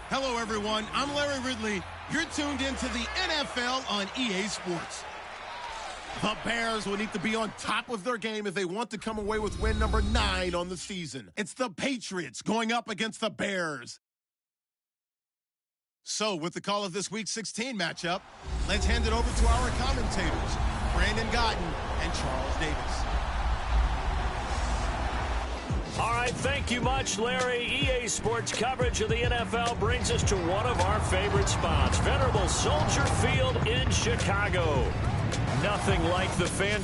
Hello, everyone. I'm Larry Ridley. You're tuned into the NFL on EA Sports. The Bears will need to be on top of their game if they want to come away with win number 9 on the season. It's the Patriots going up against the Bears. So, with the call of this Week 16 matchup, let's hand it over to our commentators, Brandon Gotton and Charles Davis. All right, thank you much, Larry. EA Sports coverage of the NFL brings us to one of our favorite spots, venerable Soldier Field in Chicago. Nothing like the fan.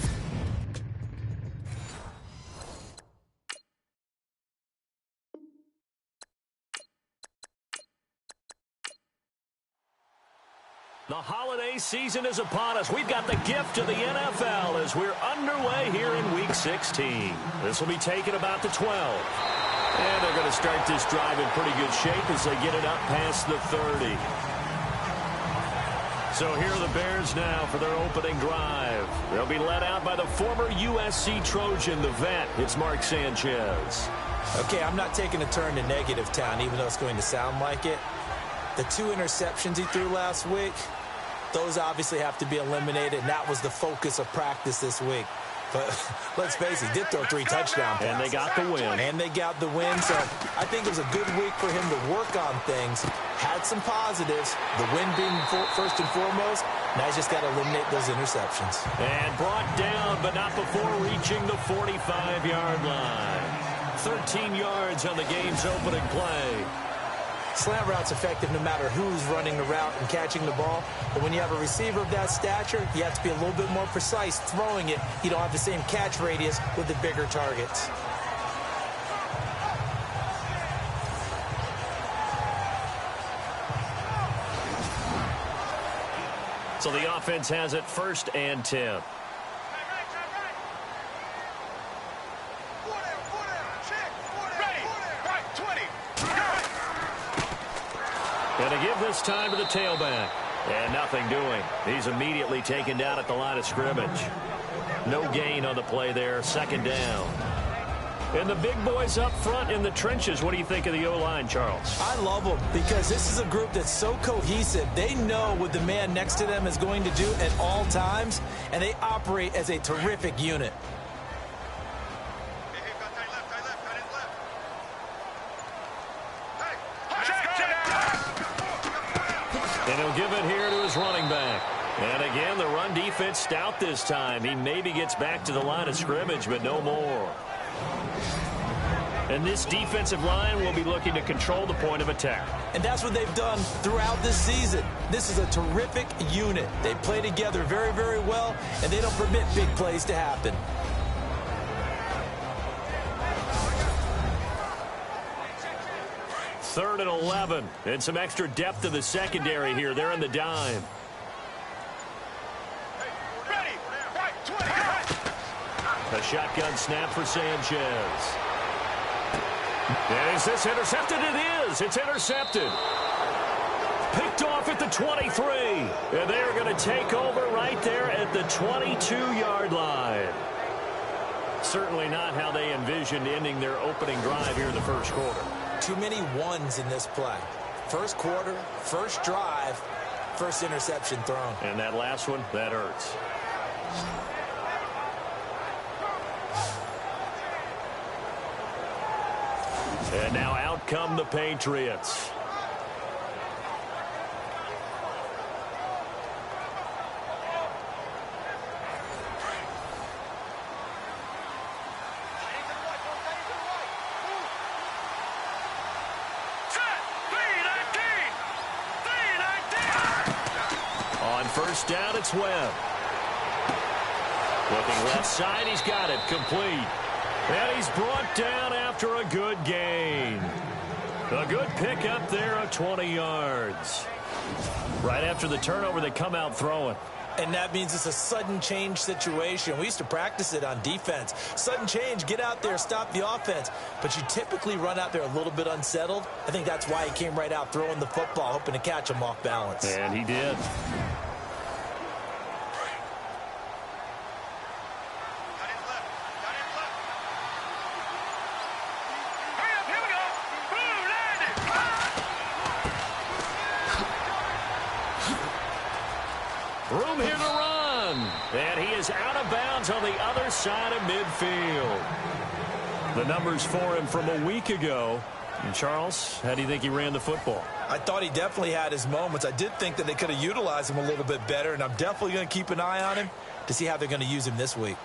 The holiday season is upon us. We've got the gift of the NFL as we're underway here in Week 16. This will be taken about the 12. And they're going to start this drive in pretty good shape as they get it up past the 30. So here are the Bears now for their opening drive. They'll be led out by the former USC Trojan, the vet. It's Mark Sanchez. Okay, I'm not taking a turn to negative town, even though it's going to sound like it. The 2 interceptions he threw last week, those obviously have to be eliminated, and that was the focus of practice this week. But let's face it, he did throw 3 touchdown passes. And they got the win. And they got the win, so I think it was a good week for him to work on things. Had some positives, the win being first and foremost. Now he's just got to eliminate those interceptions. And brought down, but not before reaching the 45-yard line. 13 yards on the game's opening play. Slant route's effective no matter who's running the route and catching the ball. But when you have a receiver of that stature, you have to be a little bit more precise throwing it. You don't have the same catch radius with the bigger targets. So the offense has it 1st and 10. And to give this time to the tailback. And nothing doing. He's immediately taken down at the line of scrimmage. No gain on the play there. 2nd down. And the big boys up front in the trenches. What do you think of the O-line, Charles? I love them because this is a group that's so cohesive. They know what the man next to them is going to do at all times, and they operate as a terrific unit. And he'll give it here to his running back. And again, the run defense stout this time. He maybe gets back to the line of scrimmage, but no more. And this defensive line will be looking to control the point of attack. And that's what they've done throughout this season. This is a terrific unit. They play together very, very well, and they don't permit big plays to happen. Third and 11. And some extra depth to the secondary here. They're in the dime. A shotgun snap for Sanchez. Is this intercepted? It is. It's intercepted. Picked off at the 23. And they're going to take over right there at the 22-yard line. Certainly not how they envisioned ending their opening drive here in the first quarter. Too many ones in this play. First quarter, first drive, first interception thrown. And that last one, that hurts. And now out come the Patriots. On first down, it's Webb. Looking left side, he's got it, complete. And he's brought down after a good gain. A good pickup there of 20 yards. Right after the turnover, they come out throwing. And that means it's a sudden change situation. We used to practice it on defense. Sudden change, get out there, stop the offense. But you typically run out there a little bit unsettled. I think that's why he came right out throwing the football, hoping to catch him off balance. And he did. Room here to run. And he is out of bounds on the other side of midfield. The numbers for him from a week ago. And Charles, how do you think he ran the football? I thought he definitely had his moments. I did think that they could have utilized him a little bit better, and I'm definitely going to keep an eye on him to see how they're going to use him this week.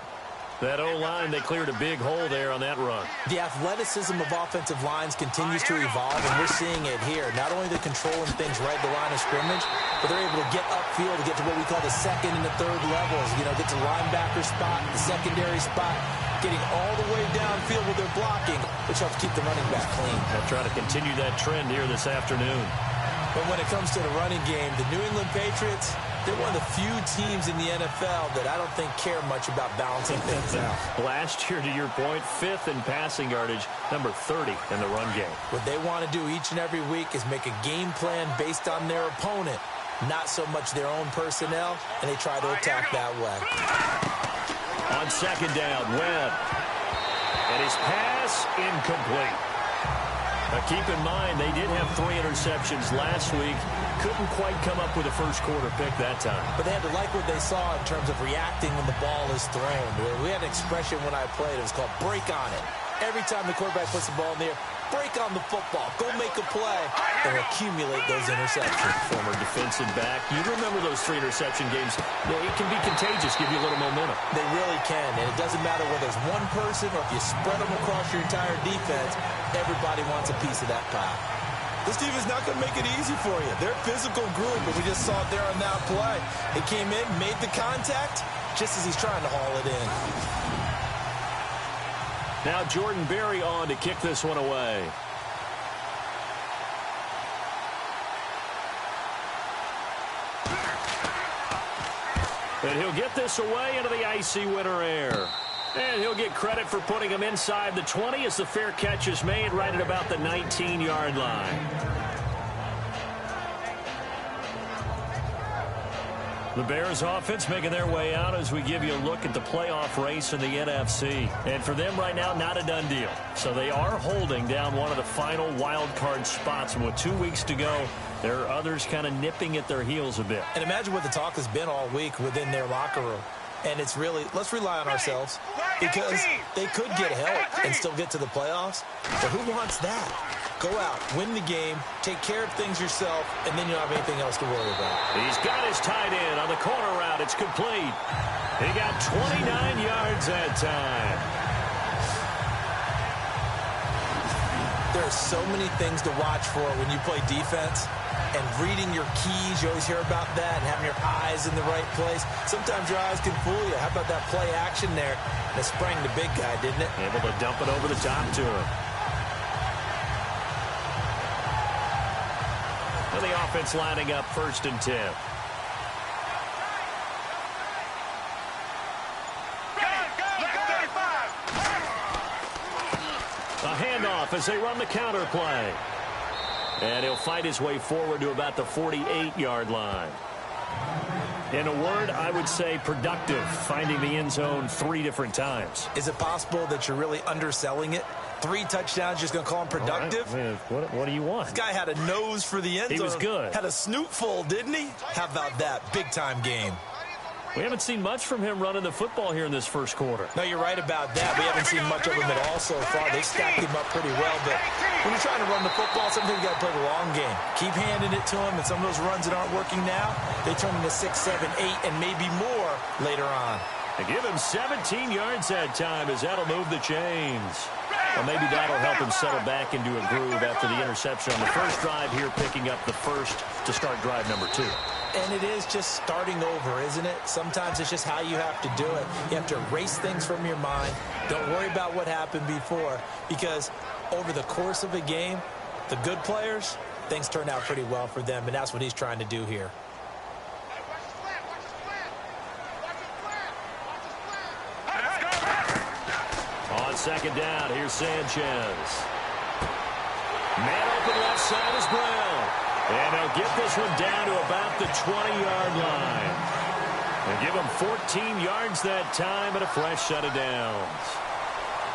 That O-line, they cleared a big hole there on that run. The athleticism of offensive lines continues to evolve, and we're seeing it here. Not only they're controlling things right at the line of scrimmage, but they're able to get upfield to get to what we call the second and the third levels. You know, get to the linebacker spot, the secondary spot, getting all the way downfield with their blocking, which helps keep the running back clean. They'll try to continue that trend here this afternoon. But when it comes to the running game, the New England Patriots, they're one of the few teams in the NFL that I don't think care much about balancing things out. Last year, to your point, 5th in passing yardage, number 30 in the run game. What they want to do each and every week is make a game plan based on their opponent, not so much their own personnel, and they try to attack that way. On second down, Webb. And his pass incomplete. Now keep in mind, they did have 3 interceptions last week. Couldn't quite come up with a first quarter pick that time. But they had to like what they saw in terms of reacting when the ball is thrown. We had an expression when I played. It was called break on it. Every time the quarterback puts the ball in the air, break on the football. Go make a play and accumulate those interceptions. Former defensive back. You remember those 3 interception games. It can be contagious, give you a little momentum. They really can, and it doesn't matter whether it's one person or if you spread them across your entire defense. Everybody wants a piece of that pie. This team is not going to make it easy for you. They're a physical group, but we just saw it there on that play. It came in, made the contact, just as he's trying to haul it in. Now Jordan Berry on to kick this one away. And he'll get this away into the icy winter air. And he'll get credit for putting him inside the 20 as the fair catch is made right at about the 19-yard line. The Bears offense making their way out as we give you a look at the playoff race in the NFC. And for them right now, not a done deal. So they are holding down one of the final wild card spots. And with 2 weeks to go, there are others kind of nipping at their heels a bit. And imagine what the talk has been all week within their locker room. And it's really, let's rely on ourselves, because they could get help and still get to the playoffs. But who wants that? Go out, win the game, take care of things yourself, and then you don't have anything else to worry about. He's got his tight end on the corner route. It's complete. He got 29 yards that time. There are so many things to watch for when you play defense. And reading your keys, you always hear about that, and having your eyes in the right place. Sometimes your eyes can fool you. How about that play action there? And it sprang the big guy, didn't it? Able to dump it over the top to him. And the offense lining up 1st and 10. A handoff as they run the counter play. And he'll fight his way forward to about the 48-yard line. In a word, I would say productive, finding the end zone 3 different times. Is it possible that you're really underselling it? 3 touchdowns, just going to call him productive? Right. What do you want? This guy had a nose for the end zone. He was good. Had a snoot full, didn't he? How about that? Big-time game. We haven't seen much from him running the football here in this first quarter. No, you're right about that. We haven't seen much of him at all so far. They stacked him up pretty well, but when you're trying to run the football, sometimes you got to play the long game. Keep handing it to him, and some of those runs that aren't working now, they turn into 6, 7, 8, and maybe more later on. They give him 17 yards that time as that'll move the chains. Well, maybe that'll help him settle back into a groove after the interception on the first drive here, picking up the first to start drive number 2. And it is just starting over, isn't it? Sometimes it's just how you have to do it. You have to erase things from your mind. Don't worry about what happened before, because over the course of a game, the good players, things turn out pretty well for them, and that's what he's trying to do here. On second down, here's Sanchez. Man open left side is Brown. And they'll get this one down to about the 20-yard line. They'll give him 14 yards that time and a fresh set of downs.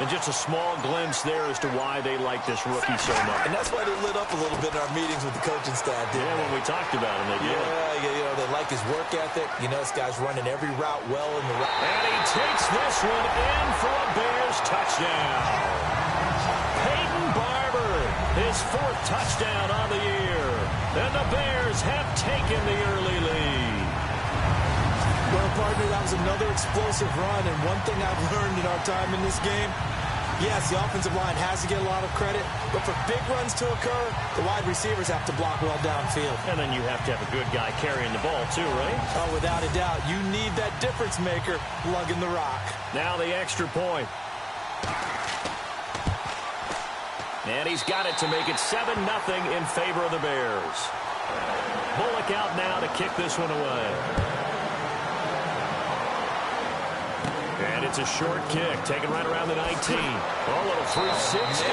And just a small glimpse there as to why they like this rookie so much. And that's why they lit up a little bit in our meetings with the coaching staff, didn't they? When we talked about him, they did. Yeah, you know, they like his work ethic. You know, this guy's running every route well in the route. And he takes this one in for a Bears touchdown. Peyton Barber, his 4th touchdown on the year. And the Bears have taken the early lead. Well, partner, that was another explosive run. And one thing I've learned in our time in this game, yes, the offensive line has to get a lot of credit, but for big runs to occur, the wide receivers have to block well downfield. And then you have to have a good guy carrying the ball too, right? Oh, without a doubt. You need that difference maker lugging the rock. Now the extra point. And he's got it to make it 7-0 in favor of the Bears. Bullock out now to kick this one away. And it's a short kick, taken right around the 19. Oh, a little 360.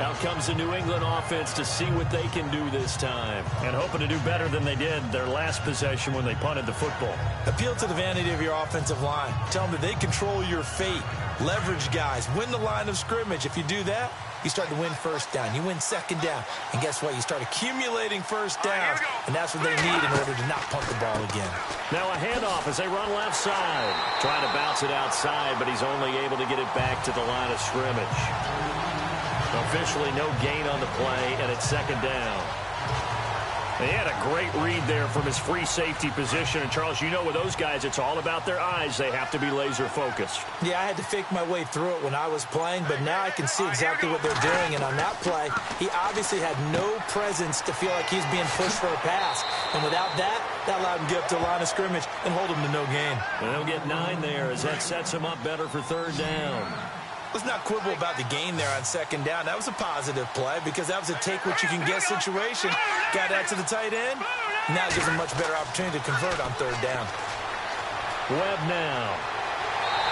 Out comes the New England offense to see what they can do this time. And hoping to do better than they did their last possession when they punted the football. Appeal to the vanity of your offensive line. Tell them that they control your fate. Leverage guys. Win the line of scrimmage. If you do that, you start to win first down. You win second down. And guess what? You start accumulating first downs. And that's what they need in order to not punt the ball again. Now a handoff as they run left side. Trying to bounce it outside, but he's only able to get it back to the line of scrimmage. Officially no gain on the play, and it's second down. They had a great read there from his free safety position. And, Charles, you know with those guys, it's all about their eyes. They have to be laser-focused. Yeah, I had to fake my way through it when I was playing, but now I can see exactly what they're doing. And on that play, he obviously had no presence to feel like he's being pushed for a pass. And without that, that allowed him to get up to the line of scrimmage and hold him to no gain. And they'll get 9 there as that sets him up better for third down. Let's not quibble about the gain there on second down. That was a positive play because that was a take-what-you-can-get situation. Got out to the tight end. Now it gives him a much better opportunity to convert on third down. Webb now.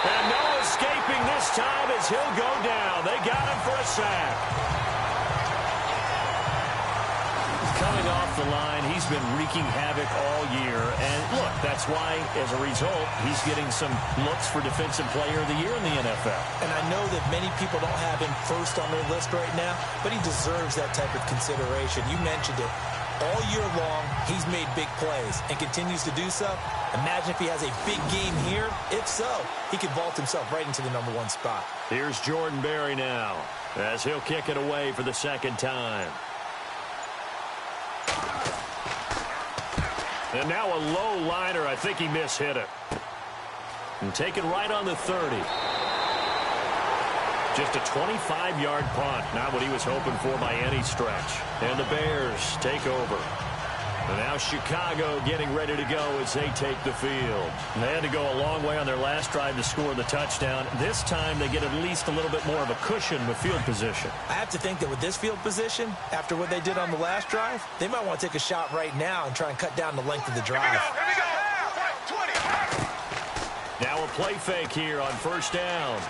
And no escaping this time as he'll go down. They got him for a sack. Coming off the line, he's been wreaking havoc all year. And look, that's why, as a result, he's getting some looks for Defensive Player of the Year in the NFL. And I know that many people don't have him first on their list right now, but he deserves that type of consideration. You mentioned it. All year long, he's made big plays and continues to do so. Imagine if he has a big game here. If so, he could vault himself right into the #1 spot. Here's Jordan Berry now as he'll kick it away for the second time. And now a low liner. I think he mishit it. And taken right on the 30. Just a 25-yard punt. Not what he was hoping for by any stretch. And the Bears take over. And now Chicago getting ready to go as they take the field. And they had to go a long way on their last drive to score the touchdown. This time they get at least a little bit more of a cushion with field position. I have to think that with this field position, after what they did on the last drive, they might want to take a shot right now and try and cut down the length of the drive. Here we go. Now a play fake here on first down.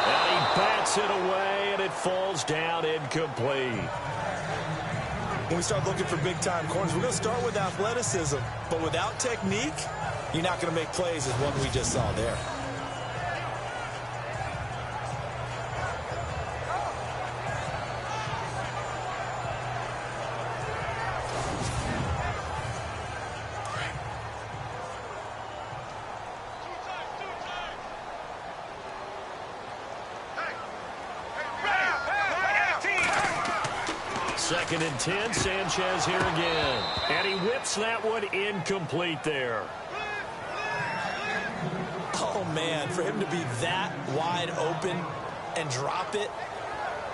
And he bats it away, and it falls down incomplete. When we start looking for big-time corners, we're going to start with athleticism. But without technique, you're not going to make plays as one we just saw there. Second and 10, Sanchez here again. And he whips that one incomplete there. Oh, man, for him to be that wide open and drop it.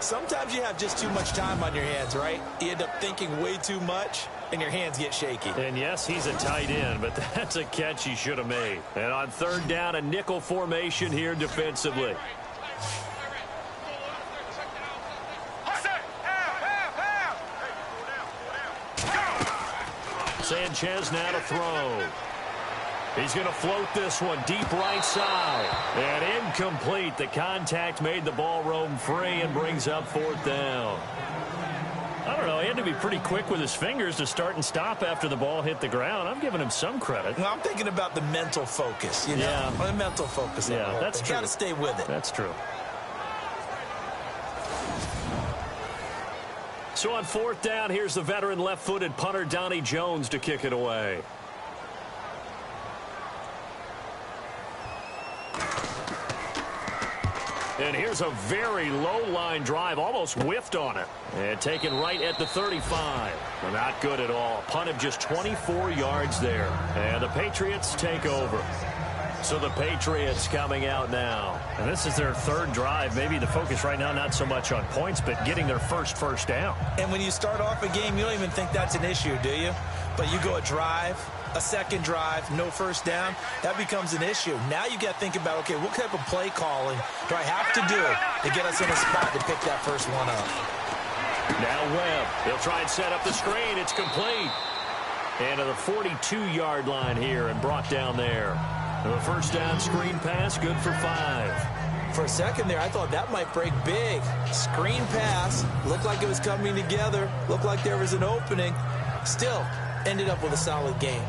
Sometimes you have just too much time on your hands, right? You end up thinking way too much, and your hands get shaky. And yes, he's a tight end, but that's a catch he should have made. And on third down, a nickel formation here defensively. Sanchez now to throw. He's going to float this one deep right side. And incomplete. The contact made the ball roam free and brings up fourth down. I don't know. He had to be pretty quick with his fingers to start and stop after the ball hit the ground. I'm giving him some credit. Well, I'm thinking about the mental focus, you know? Yeah. The mental focus. Yeah, that's true. You got to stay with it. That's true. So on fourth down, here's the veteran left-footed punter Donnie Jones to kick it away. And here's a very low-line drive, almost whiffed on it. And taken right at the 35. Well, not good at all. Punt of just 24 yards there. And the Patriots take over. So the Patriots coming out now. And this is their third drive. Maybe the focus right now not so much on points, but getting their first down. And when you start off a game, you don't even think that's an issue, do you? But you go a drive, a second drive, no first down, that becomes an issue. Now you got to think about, okay, what type of play calling do I have to do to get us in a spot to pick that first one up? Now Webb. He'll try and set up the screen. It's complete. And to the 42-yard line here and brought down there. The first down screen pass, good for 5. For a second there, I thought that might break big. Screen pass, looked like it was coming together, looked like there was an opening. Still, ended up with a solid game.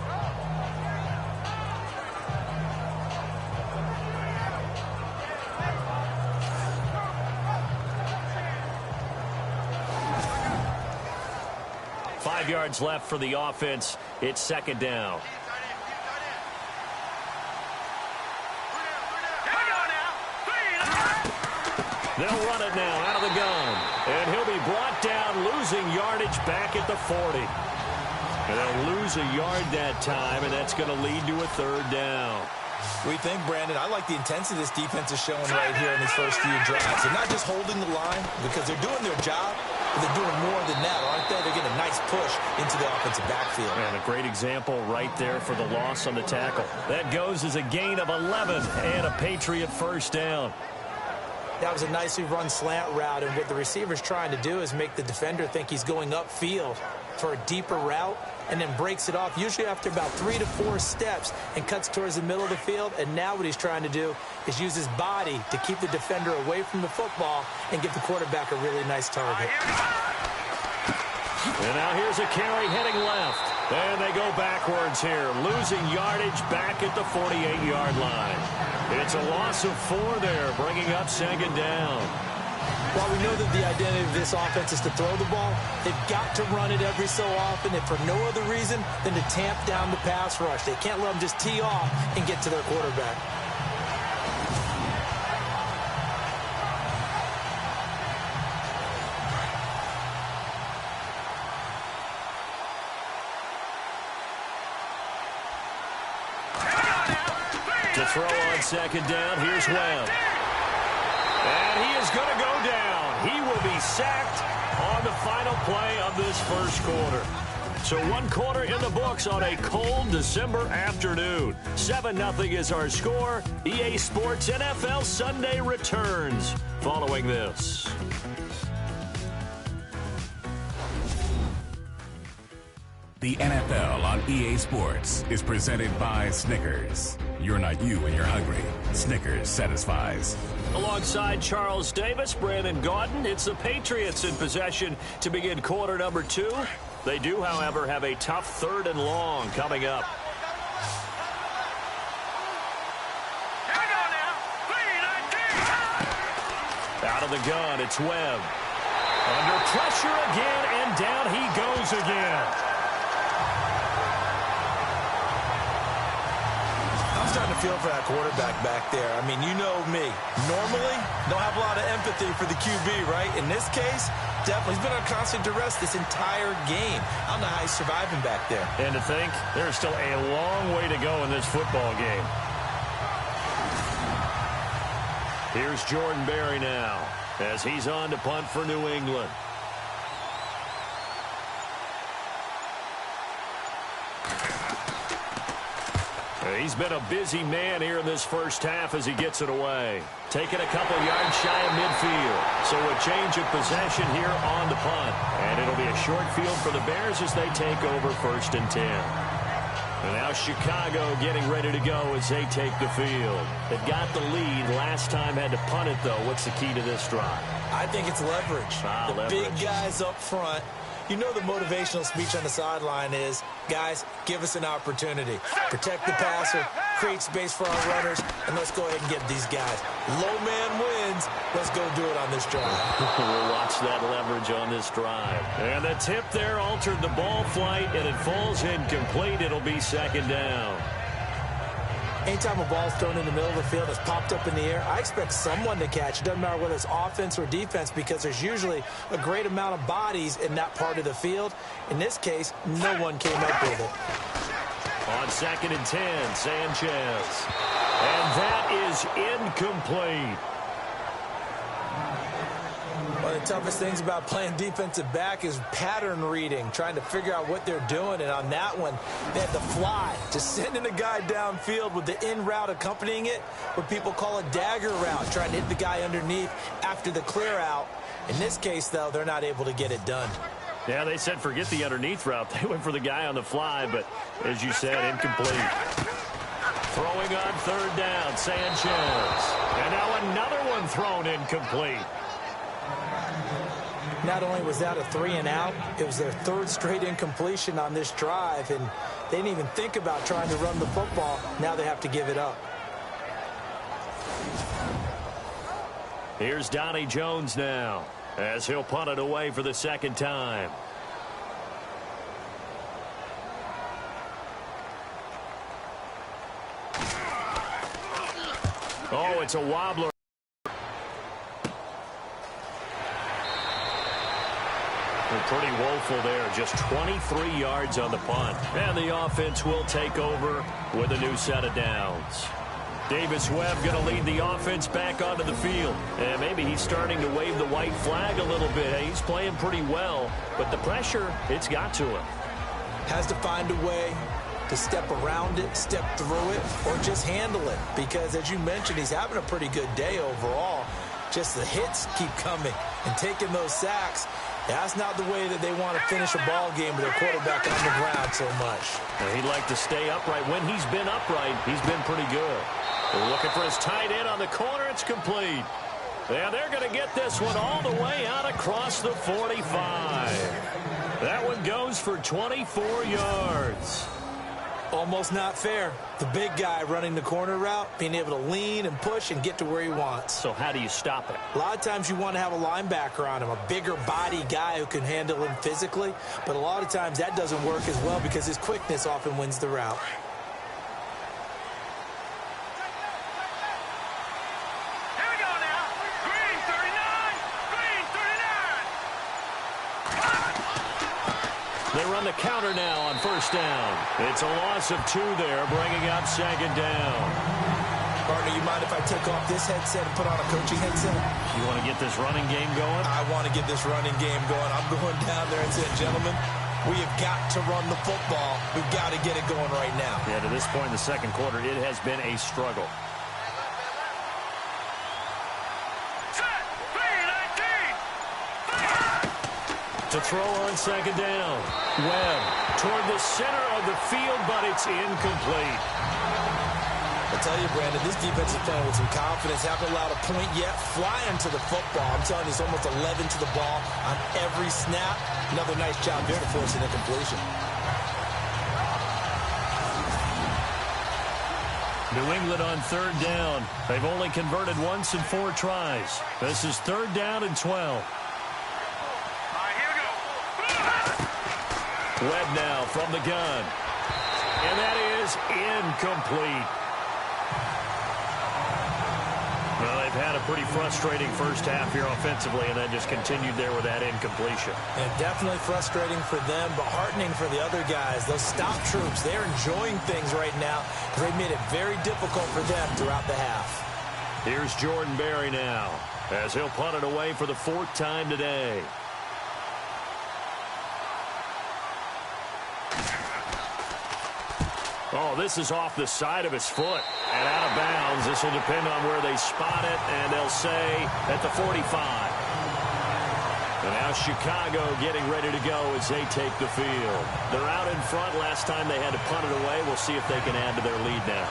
Five yards left for the offense. It's second down. They'll run it now out of the gun. And he'll be brought down, losing yardage back at the 40. And they'll lose a yard that time, and that's going to lead to a third down. We think, Brandon, I like the intensity this defense is showing right here in these first few drives. They're not just holding the line because they're doing their job, but they're doing more than that, aren't they? They're getting a nice push into the offensive backfield. And a great example right there for the loss on the tackle. That goes as a gain of 11 and a Patriot first down. That was a nicely run slant route, and what the receiver's trying to do is make the defender think he's going upfield for a deeper route and then breaks it off, usually after about 3 to 4 steps, and cuts towards the middle of the field. And now what he's trying to do is use his body to keep the defender away from the football and give the quarterback a really nice target. And now here's a carry heading left. And they go backwards here, losing yardage back at the 48-yard line. It's a loss of 4 there, bringing up second down. While we know that the identity of this offense is to throw the ball, they've got to run it every so often, and for no other reason than to tamp down the pass rush. They can't let them just tee off and get to their quarterback. To throw on second down, here's Webb. And he is going to go down. He will be sacked on the final play of this first quarter. So 1 quarter in the books on a cold December afternoon. 7-0 is our score. EA Sports NFL Sunday returns following this. The NFL on EA Sports is presented by Snickers. You're not you when you're hungry. Snickers satisfies. Alongside Charles Davis, Brandon Gaudin, it's the Patriots in possession to begin quarter number 2. They do, however, have a tough 3rd and long coming up. Out of the gun, it's Webb. Under pressure again, and down he goes again. I'm starting to feel for that quarterback back there. I mean, you know me. Normally, don't have a lot of empathy for the QB, right? In this case, definitely. He's been on constant duress this entire game. I don't know how he's surviving back there. And to think, there's still a long way to go in this football game. Here's Jordan Berry now as he's on to punt for New England. He's been a busy man here in this first half as he gets it away. Taking a couple yards shy of midfield. So a change of possession here on the punt. And it'll be a short field for the Bears as they take over 1st and 10. And now Chicago getting ready to go as they take the field. They've got the lead. Last time had to punt it, though. What's the key to this drive? I think it's leverage. The big guys up front. You know the motivational speech on the sideline is, guys, give us an opportunity. Protect the passer, create space for our runners, and let's go ahead and get these guys. Low man wins. Let's go do it on this drive. We'll watch that leverage on this drive. And the tip there altered the ball flight, and it falls incomplete. It'll be 2nd down. Anytime a ball's thrown in the middle of the field that's popped up in the air, I expect someone to catch. It doesn't matter whether it's offense or defense because there's usually a great amount of bodies in that part of the field. In this case, no one came up with it. On 2nd and 10, Sanchez. And that is incomplete. One of the toughest things about playing defensive back is pattern reading, trying to figure out what they're doing. And on that one, they had to fly, just sending a guy downfield with the in route accompanying it, what people call a dagger route, trying to hit the guy underneath after the clear out. In this case, though, they're not able to get it done. Yeah, they said forget the underneath route. They went for the guy on the fly, but as you said, incomplete. Throwing on 3rd down, Sanchez. And now another one thrown incomplete. Not only was that a 3-and-out, it was their 3rd straight incompletion on this drive, and they didn't even think about trying to run the football. Now they have to give it up. Here's Donnie Jones now as he'll punt it away for the 2nd time. Oh, it's a wobbler. Pretty woeful there. Just 23 yards on the punt. And the offense will take over with a new set of downs. Davis Webb going to lead the offense back onto the field. And maybe he's starting to wave the white flag a little bit. He's playing pretty well. But the pressure, it's got to him. Has to find a way to step around it, step through it, or just handle it. Because, as you mentioned, he's having a pretty good day overall. Just the hits keep coming and taking those sacks. That's not the way that they want to finish a ball game with their quarterback on the ground so much. And he'd like to stay upright. When he's been upright, he's been pretty good. They're looking for his tight end on the corner. It's complete. Yeah, they're going to get this one all the way out across the 45. That one goes for 24 yards. Almost not fair. The big guy running the corner route, being able to lean and push and get to where he wants. So how do you stop it? A lot of times you want to have a linebacker on him, a bigger body guy who can handle him physically. But a lot of times that doesn't work as well because his quickness often wins the route. Here we go now. Green 39. Green 39. They run the counter now on 1st down. It's a loss of 2 there, bringing up 2nd down. Partner, you mind if I take off this headset and put on a coaching headset? You want to get this running game going? I want to get this running game going. I'm going down there and saying, gentlemen, we have got to run the football. We've got to get it going right now. Yeah, to this point in the 2nd quarter, it has been a struggle. To throw on 2nd down. Webb toward the center of the field, but it's incomplete. I tell you, Brandon, this defense is playing with some confidence. Haven't allowed a point yet. Flying to the football. I'm telling you, it's almost 11 to the ball on every snap. Another nice job there to force an incompletion. New England on third down. They've only converted once in 4 tries. This is third down and 12. All right, here we go. Webb now from the gun. And that is incomplete. Well, they've had a pretty frustrating first half here offensively, and then just continued there with that incompletion. And definitely frustrating for them, but heartening for the other guys. Those stop troops, they're enjoying things right now because they made it very difficult for them throughout the half. Here's Jordan Berry now, as he'll punt it away for the 4th time today. Oh, this is off the side of his foot and out of bounds. This will depend on where they spot it, and they'll say at the 45. And now Chicago getting ready to go as they take the field. They're out in front. Last time they had to punt it away. We'll see if they can add to their lead now.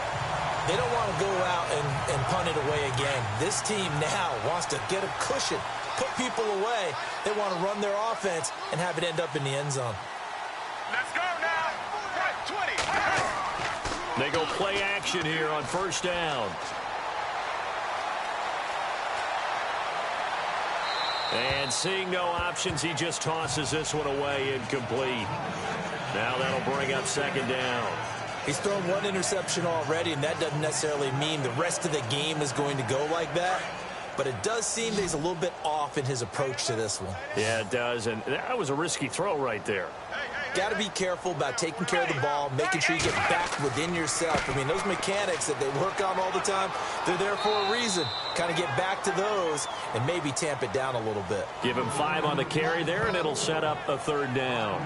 They don't want to go out and punt it away again. This team now wants to get a cushion, put people away. They want to run their offense and have it end up in the end zone. Let's go now. Right, 20. They go play action here on first down. And seeing no options, he just tosses this one away, incomplete. Now that'll bring up second down. He's thrown 1 interception already, and that doesn't necessarily mean the rest of the game is going to go like that. But it does seem that he's a little bit off in his approach to this one. Yeah, it does, and that was a risky throw right there. Got to be careful about taking care of the ball, making sure you get back within yourself. I mean, those mechanics that they work on all the time, they're there for a reason. Kind of get back to those and maybe tamp it down a little bit. Give him 5 on the carry there, and it'll set up a third down.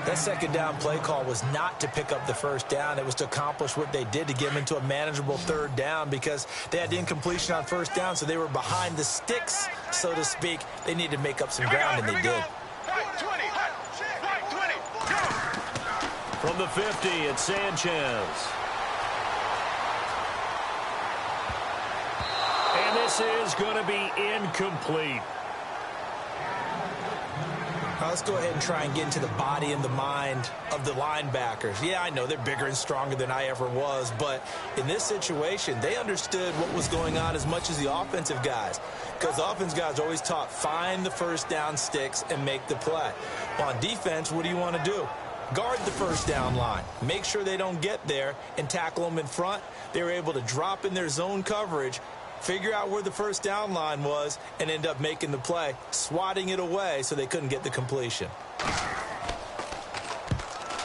That second down play call was not to pick up the first down. It was to accomplish what they did to get them into a manageable third down because they had the incompletion on first down, so they were behind the sticks, so to speak. They needed to make up some ground, and they did. Right, 20. Right, 20. Go. From the 50, it's Sanchez. And this is going to be incomplete. Now let's go ahead and try and get into the body and the mind of the linebackers. Yeah, I know they're bigger and stronger than I ever was, but in this situation, they understood what was going on as much as the offensive guys, because the offensive guys are always taught, find the first down sticks and make the play. Well, on defense, what do you want to do? Guard the first down line. Make sure they don't get there and tackle them in front. They were able to drop in their zone coverage, figure out where the first down line was, and end up making the play, swatting it away so they couldn't get the completion.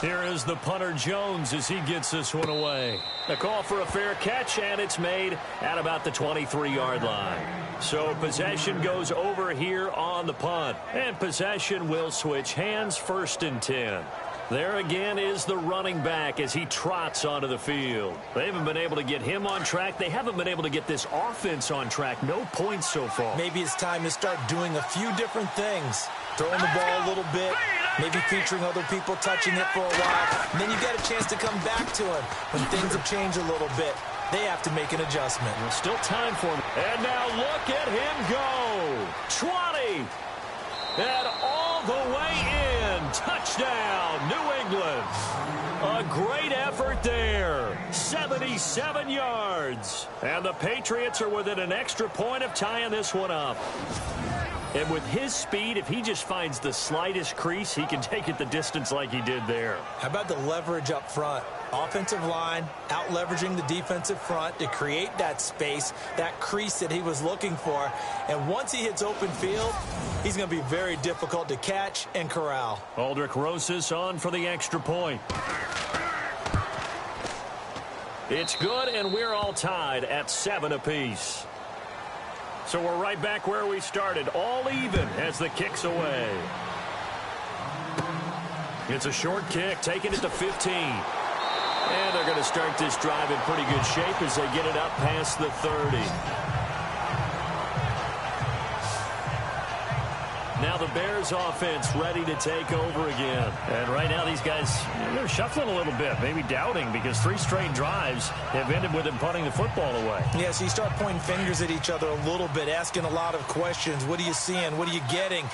Here is the punter Jones as he gets this one away. The call for a fair catch, and it's made at about the 23-yard line. So possession goes over here on the punt, and possession will switch hands, 1st and 10. There again is the running back as he trots onto the field. They haven't been able to get him on track. They haven't been able to get this offense on track. No points so far. Maybe it's time to start doing a few different things. Throwing the ball a little bit, maybe featuring other people touching it for a while. And then you get a chance to come back to him when things have changed a little bit. They have to make an adjustment. There's still time for him. And now look at him go. 20. And all the way in. Touchdown, New England. A great effort there. 77 yards. And the Patriots are within an extra point of tying this one up. And with his speed, if he just finds the slightest crease, he can take it the distance like he did there. How about the leverage up front? Offensive line out leveraging the defensive front to create that space, that crease that he was looking for. And once he hits open field, he's going to be very difficult to catch and corral. Aldrich Rosas on for the extra point. It's good, and we're all tied at 7 apiece. So we're right back where we started, all even as the kick's away. It's a short kick, taking it to 15. And they're going to start this drive in pretty good shape as they get it up past the 30. Now the Bears offense ready to take over again. And right now these guys, they're shuffling a little bit, maybe doubting, because 3 straight drives have ended with them punting the football away. Yeah, so you start pointing fingers at each other a little bit, asking a lot of questions. What are you seeing? What are you getting?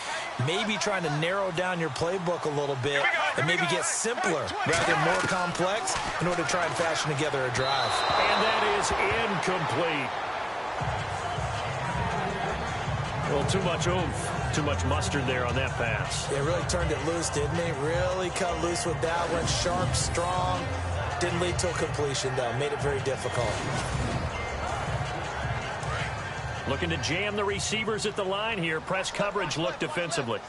Maybe trying to narrow down your playbook a little bit and maybe get simpler rather than more complex in order to try and fashion together a drive. And that is incomplete. Well, too much oomph, too much mustard there on that pass. They really turned it loose, didn't they? Really cut loose with that one. Sharp, strong. Didn't lead to a completion, though. Made it very difficult. Looking to jam the receivers at the line here. Press coverage look defensively.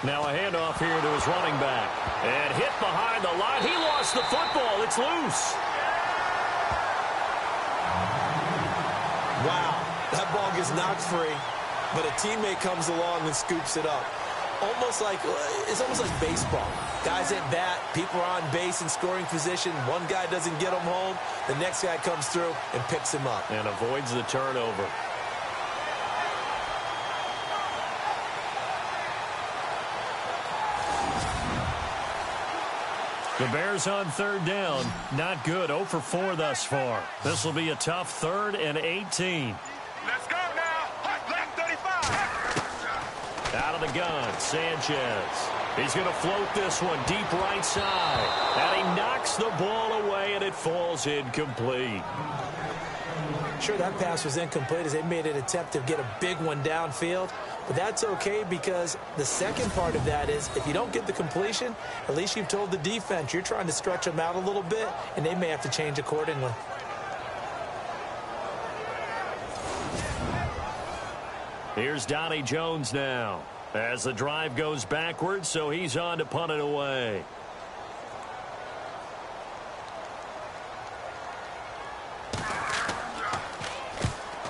Now a handoff here to his running back. And hit behind the line. He lost the football. It's loose. Wow, that ball gets knocked free, but a teammate comes along and scoops it up. It's almost like baseball. Guys at bat, people are on base in scoring position. One guy doesn't get him home. The next guy comes through and picks him up. And avoids the turnover. The Bears on 3rd down. Not good. 0 for 4 thus far. This will be a tough 3rd and 18. Let's go now. Left 35. Out of the gun, Sanchez. He's going to float this one deep right side. And he knocks the ball away, and it falls incomplete. Sure, that pass was incomplete as they made an attempt to get a big one downfield. But that's okay because the second part of that is if you don't get the completion, at least you've told the defense you're trying to stretch them out a little bit, and they may have to change accordingly. Here's Donnie Jones now as the drive goes backwards, so he's on to punt it away.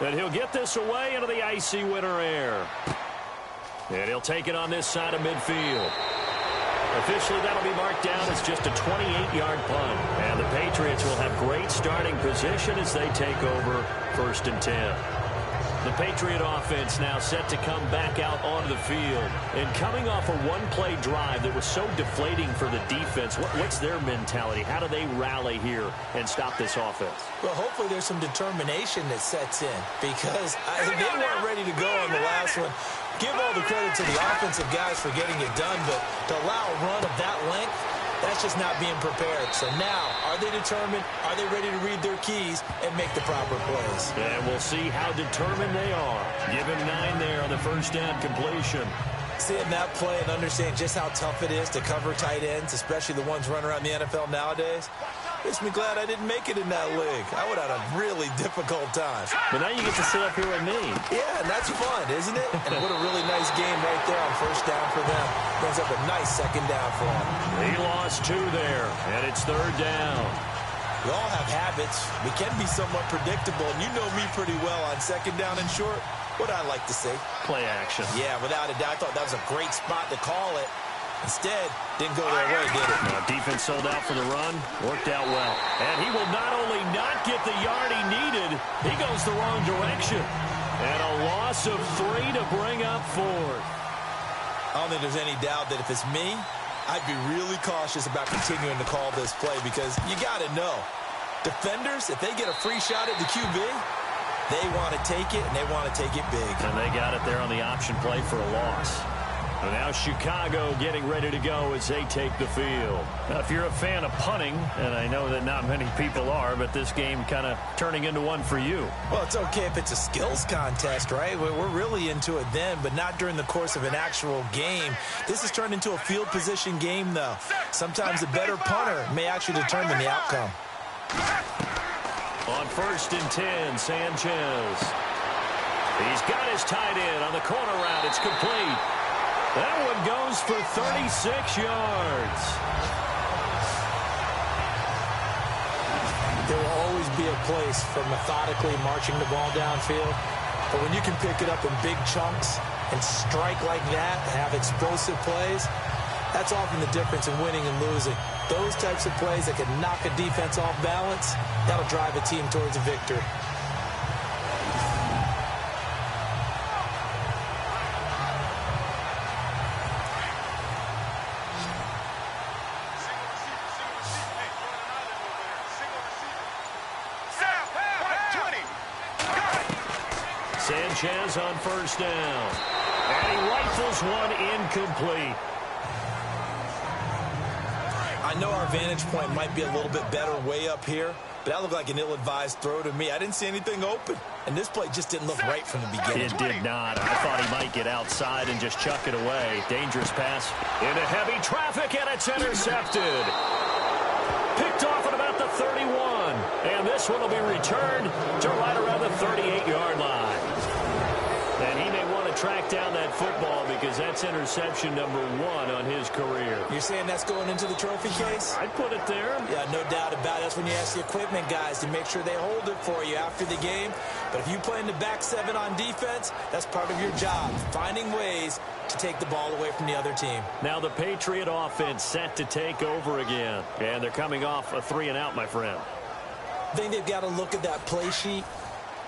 And he'll get this away into the icy winter air. And he'll take it on this side of midfield. Officially, that'll be marked down as just a 28-yard punt. And the Patriots will have great starting position as they take over 1st and 10. The Patriot offense now set to come back out onto the field. And coming off a one-play drive that was so deflating for the defense, what's their mentality? How do they rally here and stop this offense? Well, hopefully there's some determination that sets in because they weren't ready to go on the last one. Give all the credit to the offensive guys for getting it done, but to allow a run of that length, that's just not being prepared. So now, are they determined? Are they ready to read their keys and make the proper plays? And we'll see how determined they are. Give him 9 there on the 1st down completion. Seeing that play and understanding just how tough it is to cover tight ends, especially the ones running around the NFL nowadays, makes me glad I didn't make it in that league. I would have had a really difficult time. But now you get to sit up here with me. Yeah, and that's fun, isn't it? And what a really nice game right there on 1st down for them. Brings up a nice 2nd down for them. He lost 2 there, and it's 3rd down. We all have habits. We can be somewhat predictable, and you know me pretty well on 2nd down and short. What I like to see. Play action. Yeah, without a doubt. I thought that was a great spot to call it. Instead, didn't go their way, did it? Defense sold out for the run. Worked out well. And he will not only not get the yard he needed, he goes the wrong direction. And a loss of 3 to bring up 4th. I don't think there's any doubt that if it's me, I'd be really cautious about continuing to call this play because you got to know, defenders, if they get a free shot at the QB, they want to take it, and they want to take it big. And they got it there on the option play for a loss. And now Chicago getting ready to go as they take the field. Now, if you're a fan of punting, and I know that not many people are, but this game kind of turning into one for you. Well, it's okay if it's a skills contest, right? We're really into it then, but not during the course of an actual game. This has turned into a field position game, though. Sometimes the better punter may actually determine the outcome. On 1st and 10, Sanchez. He's got his tight end on the corner route. It's complete. That one goes for 36 yards. There will always be a place for methodically marching the ball downfield. But when you can pick it up in big chunks and strike like that and have explosive plays, that's often the difference in winning and losing. Those types of plays that can knock a defense off balance, that'll drive a team towards a victory. Sanchez on first down. And he rifles one incomplete. I know our vantage point might be a little bit better way up here, but that looked like an ill-advised throw to me. I didn't see anything open, and this play just didn't look right from the beginning. It did not. I thought he might get outside and just chuck it away. Dangerous pass into heavy traffic, and it's intercepted. Picked off at about the 31, and this one will be returned to right around the 38-yard line. And he may want to track down that football because that's interception number 1 on his career. You're saying that's going into the trophy case? I'd put it there. Yeah, no doubt about it. That's when you ask the equipment guys to make sure they hold it for you after the game. But if you play in the back 7 on defense, that's part of your job, finding ways to take the ball away from the other team. Now the Patriot offense set to take over again. And they're coming off a 3-and-out, my friend. I think they've got to look at that play sheet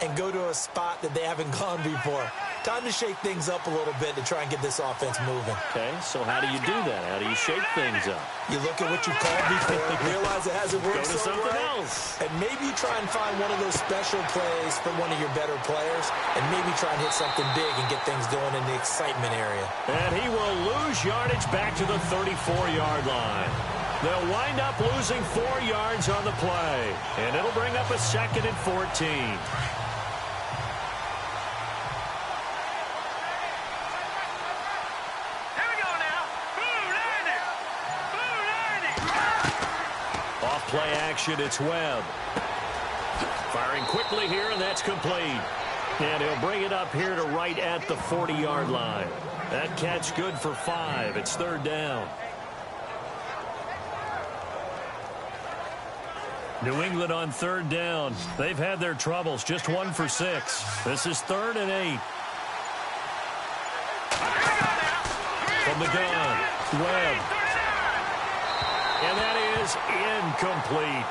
and go to a spot that they haven't gone before. Time to shake things up a little bit to try and get this offense moving. Okay, so how do you do that? How do you shake things up? You look at what you called before, realize it hasn't worked Go to so something right, else. and maybe try and find one of those special plays for one of your better players, and maybe try and hit something big and get things going in the excitement area. And he will lose yardage back to the 34-yard line. They'll wind up losing 4 yards on the play, and it'll bring up a 2nd and 14. Play action, it's Webb. Firing quickly here, and that's complete. And he'll bring it up here to right at the 40-yard line. That catch good for 5. It's 3rd down. New England on 3rd down. They've had their troubles, just 1 for 6. This is 3rd and 8. From the gun, Webb. And that is incomplete.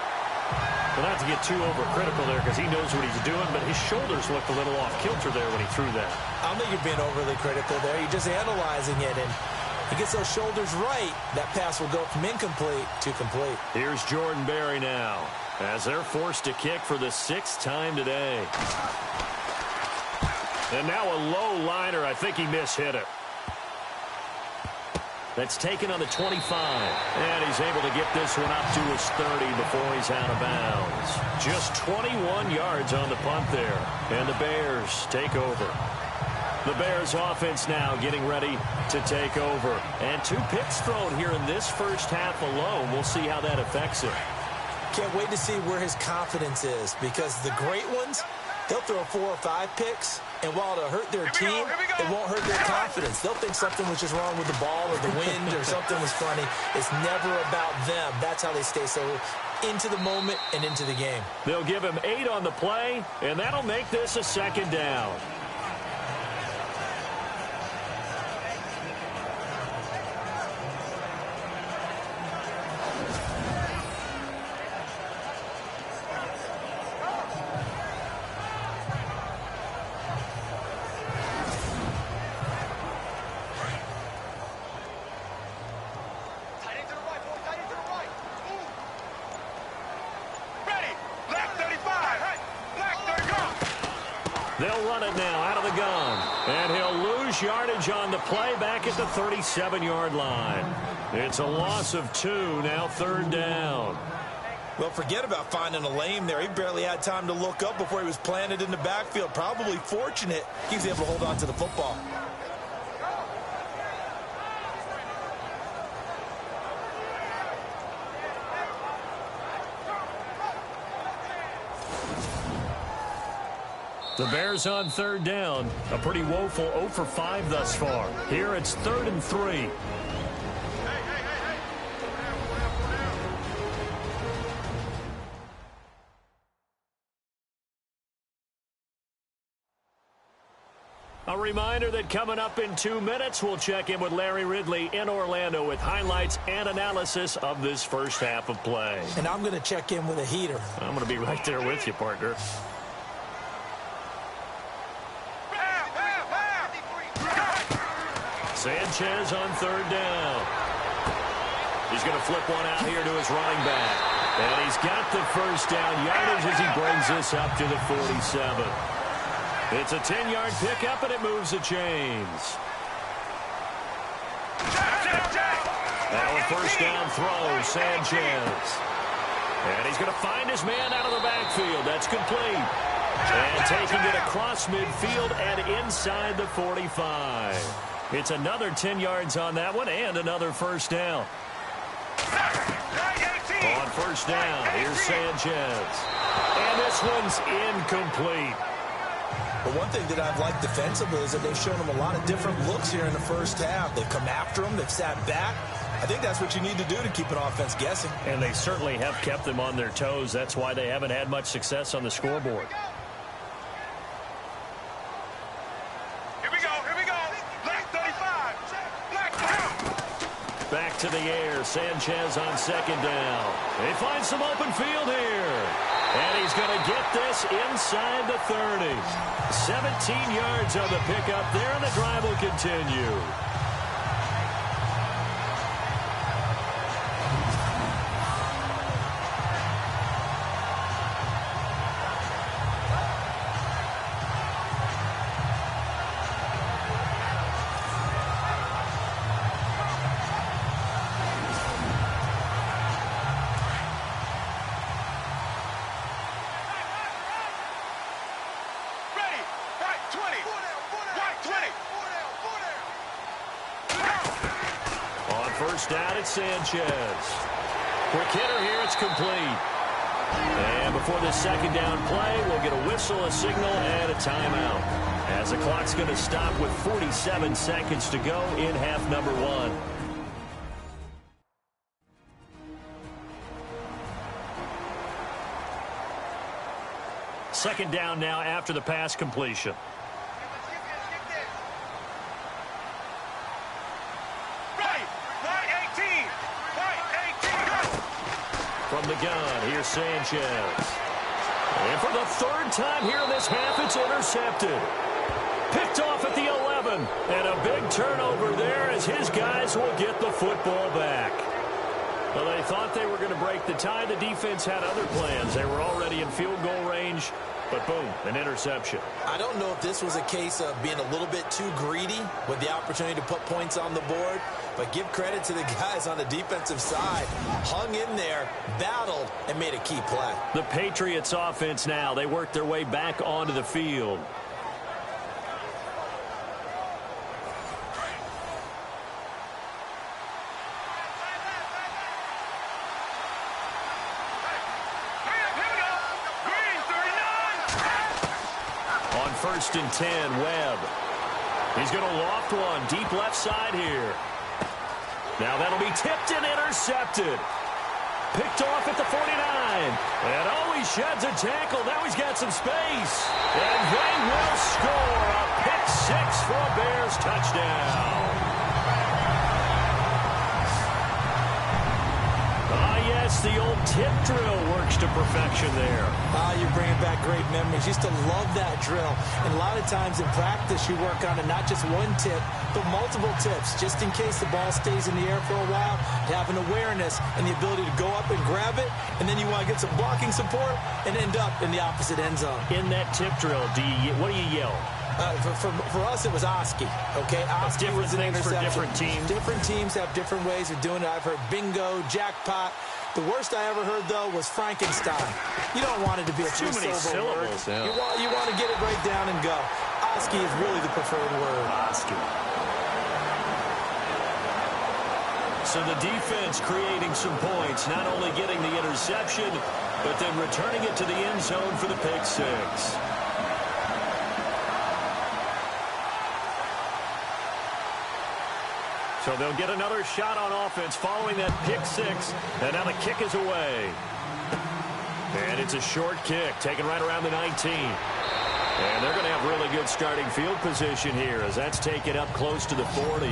Well, not to get too overcritical there because he knows what he's doing, but his shoulders looked a little off kilter there when he threw that. I don't think you're being overly critical there. You're just analyzing it, and he gets those shoulders right. That pass will go from incomplete to complete. Here's Jordan Berry now as they're forced to kick for the 6th time today. And now a low liner. I think he mishit it. That's taken on the 25. And he's able to get this one up to his 30 before he's out of bounds. Just 21 yards on the punt there. And the Bears take over. The Bears offense now getting ready to take over. And 2 picks thrown here in this first half alone. We'll see how that affects him. Can't wait to see where his confidence is, because the great ones, they'll throw 4 or 5 picks, and while it'll hurt their team, it won't hurt their confidence. They'll think something was just wrong with the ball or the wind or something was funny. It's never about them. That's how they stay so into the moment and into the game. They'll give him 8 on the play, and that'll make this a 2nd down. They'll run it now out of the gun. And he'll lose yardage on the play back at the 37-yard line. It's a loss of 2, now 3rd down. Well, forget about finding a lane there. He barely had time to look up before he was planted in the backfield. Probably fortunate he was able to hold on to the football. The Bears on 3rd down. A pretty woeful 0 for 5 thus far. Here it's 3rd and 3. A reminder that coming up in 2 minutes, we'll check in with Larry Ridley in Orlando with highlights and analysis of this first half of play. And I'm going to check in with a heater. I'm going to be right there with you, partner. Sanchez on 3rd down. He's going to flip one out here to his running back. And he's got the first down yardage as he brings this up to the 47. It's a 10-yard pickup, and it moves the chains. Now a first down throw, Sanchez. And he's going to find his man out of the backfield. That's complete. And taking it across midfield and inside the 45. It's another 10 yards on that one and another first down. On first down, here's Sanchez. And this one's incomplete. But one thing that I've liked defensively is that they've shown him a lot of different looks here in the first half. They've come after him. They've sat back. I think that's what you need to do to keep an offense guessing. And they certainly have kept them on their toes. That's why they haven't had much success on the scoreboard. Here we go. Black 35. Black. Back to the air. Sanchez on second down. They find some open field here. And he's going to get this inside the 30. 17 yards on the pickup there, and the drive will continue. First down at Sanchez. Quick hitter here, it's complete. And before the second down play, we'll get a whistle, a signal, and a timeout. As the clock's going to stop with 47 seconds to go in half number one. Second down now after the pass completion. From the gun, here's Sanchez. And for the third time here in this half, it's intercepted. Picked off at the 11. And a big turnover there as his guys will get the football back. Well, they thought they were going to break the tie. The defense had other plans. They were already in field goal range. But boom, an interception. I don't know if this was a case of being a little bit too greedy with the opportunity to put points on the board, but give credit to the guys on the defensive side. Hung in there, battled, and made a key play. The Patriots offense now, they work their way back onto the field. First and 10, Webb. He's going to loft one deep left side here. Now that'll be tipped and intercepted. Picked off at the 49. And oh, he sheds a tackle. Now he's got some space. And they will score a pick six for a Bears touchdown. The old tip drill works to perfection there. You're bringing back great memories. Used to love that drill. And a lot of times in practice, you work on it, not just one tip, but multiple tips, just in case the ball stays in the air for a while, to have an awareness and the ability to go up and grab it, and then you want to get some blocking support and end up in the opposite end zone. In that tip drill, what do you yell? For us, it was Oski. Okay, Oski was an interception. For different teams. Different teams have different ways of doing it. I've heard bingo, jackpot. The worst I ever heard, though, was Frankenstein. You don't want it to be a too many syllables. Yeah. You want to get it right down and go. Oski is really the preferred word. Oski. So the defense creating some points, not only getting the interception, but then returning it to the end zone for the pick six. So they'll get another shot on offense following that pick six. And now the kick is away. And it's a short kick, taken right around the 19. And they're going to have really good starting field position here as that's taken up close to the 40.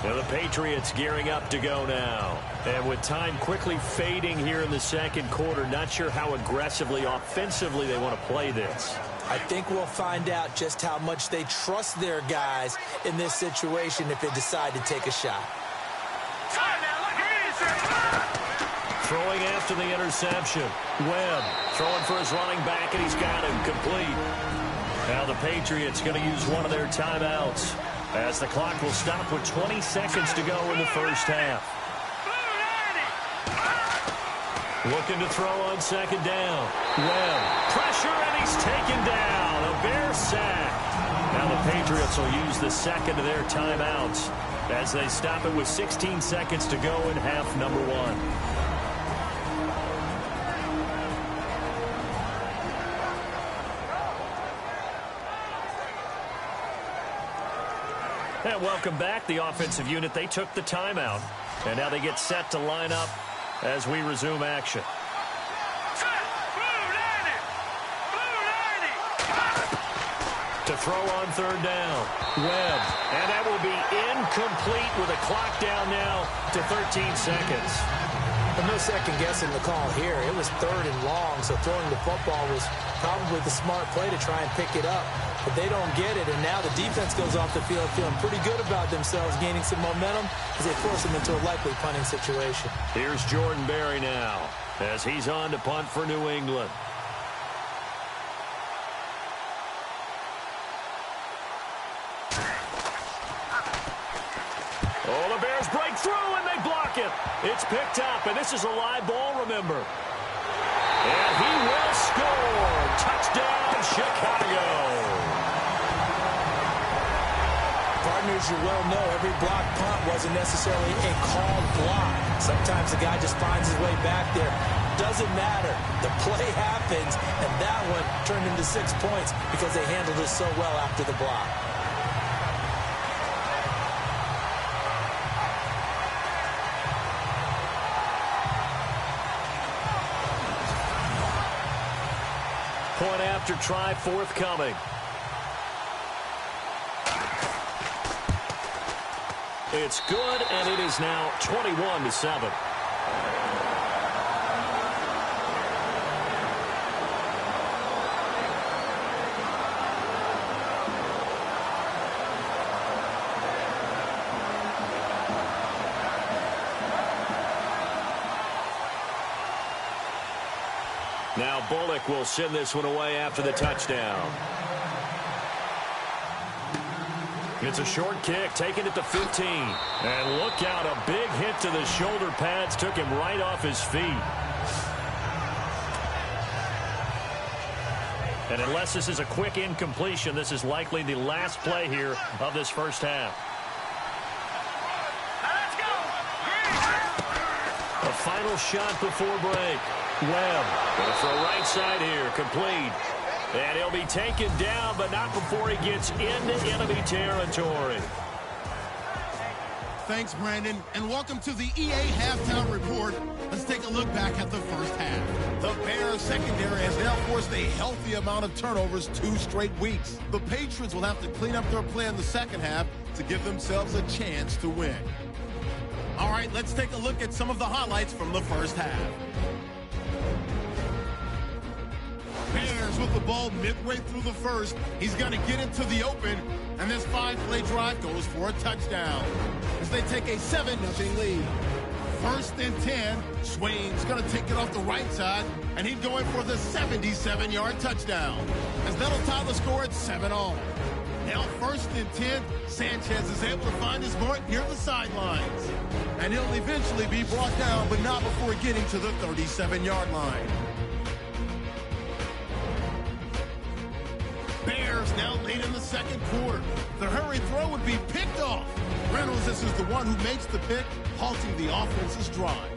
Now the Patriots gearing up to go now. And with time quickly fading here in the second quarter, not sure how aggressively, offensively they want to play this. I think we'll find out just how much they trust their guys in this situation if they decide to take a shot. Throwing after the interception. Webb throwing for his running back, and he's got him complete. Now the Patriots going to use one of their timeouts as the clock will stop with 20 seconds to go in the first half. Looking to throw on second down. Webb, pressure, and he's taken down. A Bear sack. Now the Patriots will use the second of their timeouts as they stop it with 16 seconds to go in half number one. And welcome back. The offensive unit, they took the timeout. And now they get set to line up as we resume action. To throw on third down. Webb. And that will be incomplete with a clock down now to 13 seconds. No second guessing the call here. It was third and long, so throwing the football was probably the smart play to try and pick it up. But they don't get it, and now the defense goes off the field feeling pretty good about themselves, gaining some momentum as they force them into a likely punting situation. Here's Jordan Berry now as he's on to punt for New England. Oh, the Bears break through, and they block it. It's picked up, and this is a live ball, remember. And he will score. Touchdown, Chicago. Partners, you well know every block punt wasn't necessarily a called block. Sometimes the guy just finds his way back there. Doesn't matter. The play happens, and that one turned into 6 points because they handled it so well after the block. Point after try forthcoming. It's good, and it is now 21-7. Now Bullock will send this one away after the touchdown. It's a short kick, taking it to 15. And look out, a big hit to the shoulder pads took him right off his feet. And unless this is a quick incompletion, this is likely the last play here of this first half. A final shot before break. Webb going to throw right side here, complete. And he'll be taken down, but not before he gets into enemy territory. Thanks, Brandon, and welcome to the EA Halftime Report. Let's take a look back at the first half. The Bears secondary has now forced a healthy amount of turnovers 2 straight weeks. The Patriots will have to clean up their play in the second half to give themselves a chance to win. All right, let's take a look at some of the highlights from the first half. Bears with the ball midway through the first. He's going to get into the open, and this 5-play drive goes for a touchdown as they take a 7-0 lead. First and 10, Swain's going to take it off the right side, and he's going for the 77-yard touchdown as that'll tie the score at 7-all. Now first and 10, Sanchez is able to find his mark near the sidelines, and he'll eventually be brought down, but not before getting to the 37-yard line. Bears now late in the second quarter. The hurry throw would be picked off. Reynolds, this is the one who makes the pick, halting the offense's drive.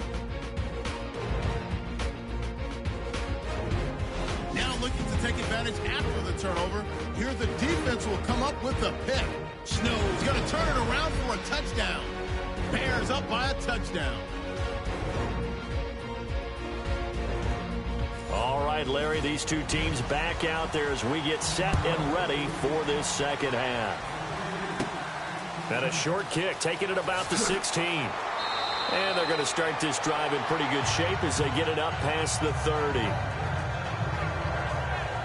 Now looking to take advantage after the turnover. Here the defense will come up with the pick. Snow's going to turn it around for a touchdown. Bears up by a touchdown. All right, Larry, these two teams back out there as we get set and ready for this second half. And a short kick, taking it about the 16. And they're going to start this drive in pretty good shape as they get it up past the 30.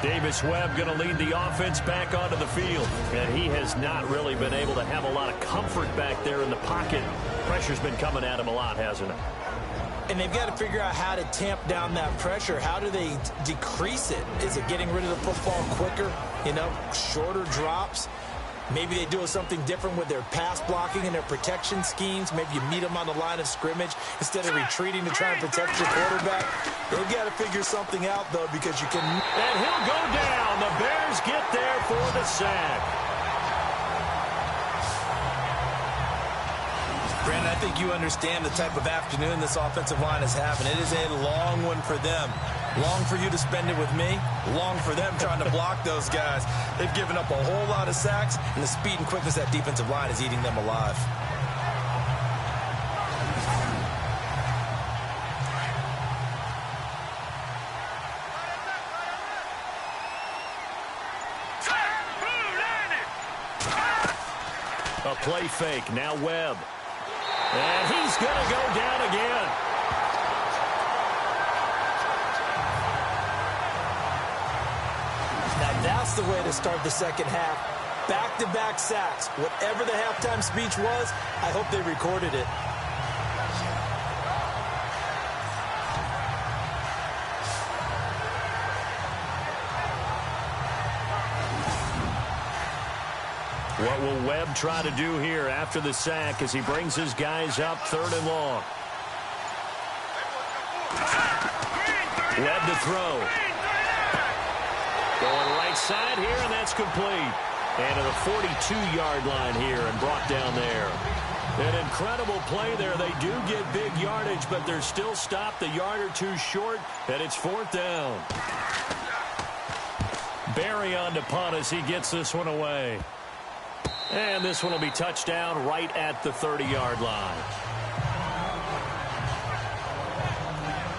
Davis Webb going to lead the offense back onto the field. And he has not really been able to have a lot of comfort back there in the pocket. Pressure's been coming at him a lot, hasn't it? And they've got to figure out how to tamp down that pressure. How do they decrease it? Is it getting rid of the football quicker? You know, shorter drops? Maybe they do something different with their pass blocking and their protection schemes. Maybe you meet them on the line of scrimmage instead of retreating to try and protect your quarterback. They've got to figure something out, though, because you can... And he'll go down. The Bears get there for the sack. Brandon, I think you understand the type of afternoon this offensive line is having. It is a long one for them. Long for you to spend it with me. Long for them trying to block those guys. They've given up a whole lot of sacks, and the speed and quickness of that defensive line is eating them alive. A play fake. Now Webb. And he's going to go down again. Now that's the way to start the second half. Back-to-back sacks. Whatever the halftime speech was, I hope they recorded it. What will Webb try to do here after the sack as he brings his guys up 3rd and long? Webb to throw. Going right side here, and that's complete. And to the 42-yard line here and brought down there. An incredible play there. They do get big yardage, but they're still stopped a yard or two short, and it's 4th down. Barry on to punt as he gets this one away. And this one will be touchdown right at the 30-yard line.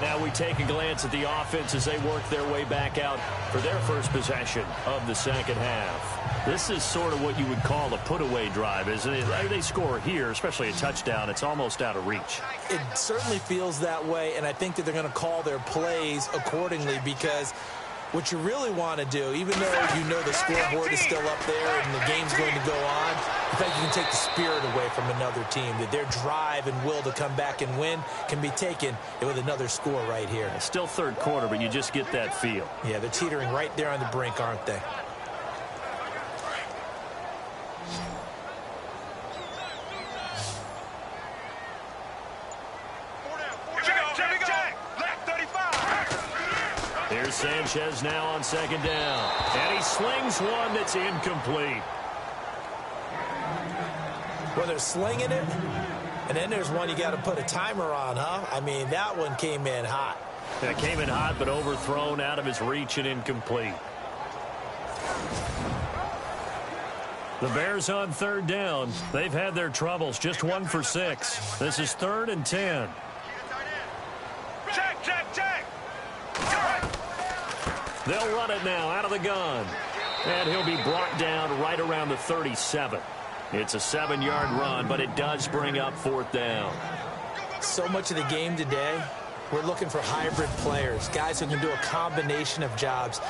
Now we take a glance at the offense as they work their way back out for their first possession of the second half. This is sort of what you would call a put-away drive, isn't it? They score here, especially a touchdown. It's almost out of reach. It certainly feels that way, and I think that they're going to call their plays accordingly because what you really want to do, even though you know the scoreboard is still up there and the game's going to go on, in fact, you can take the spirit away from another team, that their drive and will to come back and win can be taken with another score right here. It's still 3rd quarter, but you just get that feel. Yeah, they're teetering right there on the brink, aren't they? Here's Sanchez now on 2nd down. And he slings one that's incomplete. Well, they're slinging it, and then there's one you got to put a timer on, huh? I mean, that one came in hot. It came in hot, but overthrown out of his reach and incomplete. The Bears on 3rd down. They've had their troubles, just 1 for 6. This is 3rd and 10. Check, check, check. They'll run it now out of the gun. And he'll be brought down right around the 37. It's a 7-yard run, but it does bring up 4th down. So much of the game today, we're looking for hybrid players, guys who can do a combination of jobs.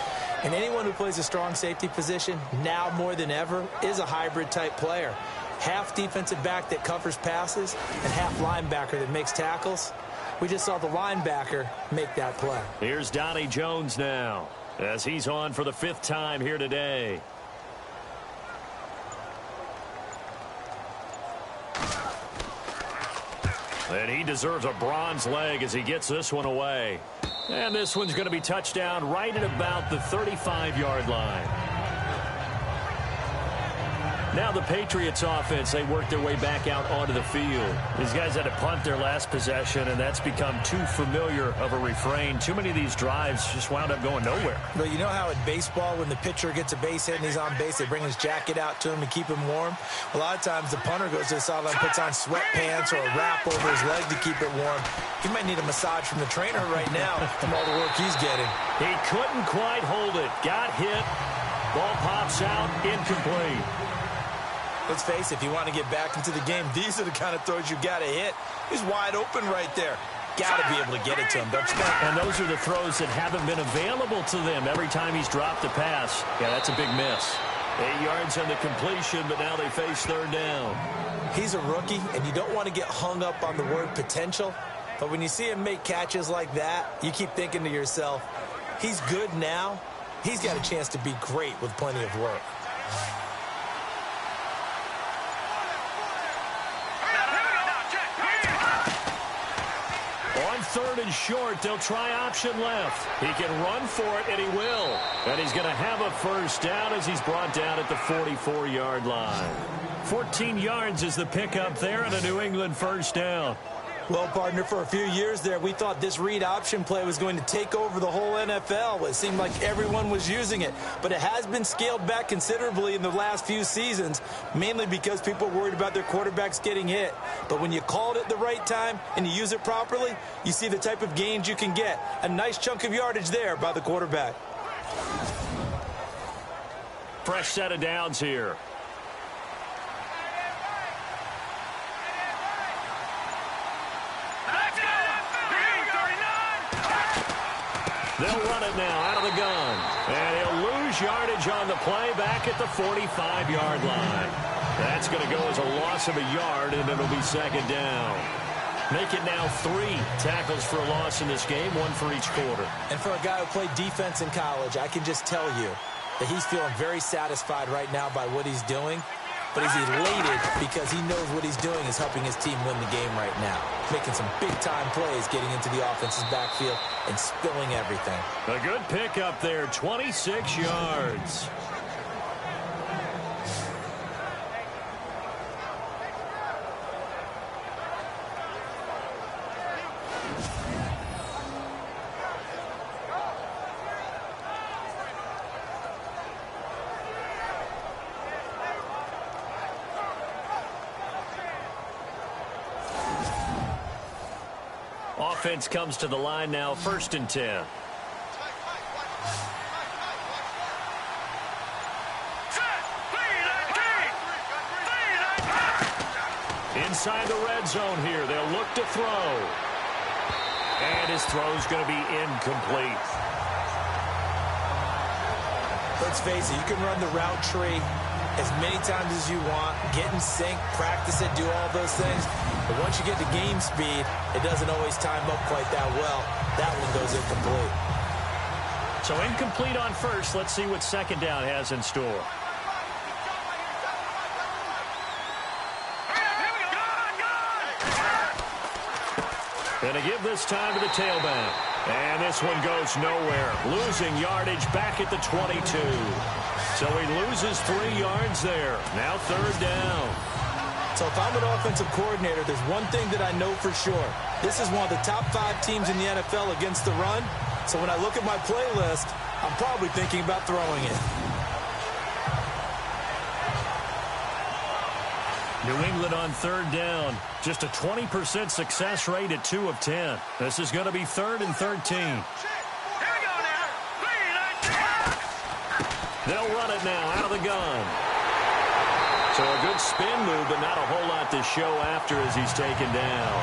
And anyone who plays a strong safety position, now more than ever, is a hybrid-type player. Half defensive back that covers passes and half linebacker that makes tackles. We just saw the linebacker make that play. Here's Donnie Jones now, as he's on for the 5th time here today. And he deserves a bronze leg as he gets this one away. And this one's going to be touchdown right at about the 35-yard line. Now the Patriots offense, they work their way back out onto the field. These guys had to punt their last possession, and that's become too familiar of a refrain. Too many of these drives just wound up going nowhere. But you know how in baseball, when the pitcher gets a base hit and he's on base, they bring his jacket out to him to keep him warm? A lot of times the punter goes to the sideline, puts on sweatpants or a wrap over his leg to keep it warm. He might need a massage from the trainer right now from all the work he's getting. He couldn't quite hold it. Got hit. Ball pops out. Incomplete. Let's face it, if you want to get back into the game, these are the kind of throws you got to hit. He's wide open right there. Got to be able to get it to him, don't you think? And those are the throws that haven't been available to them every time he's dropped a pass. Yeah, that's a big miss. 8 yards on the completion, but now they face 3rd down. He's a rookie, and you don't want to get hung up on the word potential. But when you see him make catches like that, you keep thinking to yourself, he's good now. He's got a chance to be great with plenty of work. On 3rd and short, they'll try option left. He can run for it, and he will. And he's going to have a first down as he's brought down at the 44-yard line. 14 yards is the pickup there, and a New England first down. Well, partner, for a few years there, we thought this read option play was going to take over the whole NFL. It seemed like everyone was using it, but it has been scaled back considerably in the last few seasons, mainly because people are worried about their quarterbacks getting hit. But when you call it at the right time and you use it properly, you see the type of gains you can get. A nice chunk of yardage there by the quarterback. Fresh set of downs here. They'll run it now out of the gun. And he'll lose yardage on the play back at the 45-yard line. That's going to go as a loss of a yard, and it'll be second down. Make it now 3 tackles for a loss in this game, 1 for each quarter. And for a guy who played defense in college, I can just tell you that he's feeling very satisfied right now by what he's doing. But he's elated because he knows what he's doing is helping his team win the game right now. Making some big-time plays, getting into the offense's backfield and spilling everything. A good pickup there, 26 yards. Offense comes to the line now, 1st and 10. Inside the red zone here, they'll look to throw. And his throw's going to be incomplete. Let's face it, you can run the route tree as many times as you want, get in sync, practice it, do all those things. But once you get to game speed, it doesn't always time up quite that well. That one goes incomplete. So incomplete on 1st. Let's see what 2nd down has in store. Gonna give this time to the tailback. And this one goes nowhere. Losing yardage back at the 22. So he loses 3 yards there. Now 3rd down. So if I'm an offensive coordinator, there's one thing that I know for sure. This is one of the top 5 teams in the NFL against the run. So when I look at my playlist, I'm probably thinking about throwing it. New England on 3rd down. Just a 20% success rate at 2 of 10. This is going to be 3rd and 13. They'll run it now out of the gun. So a good spin move, but not a whole lot to show after as he's taken down.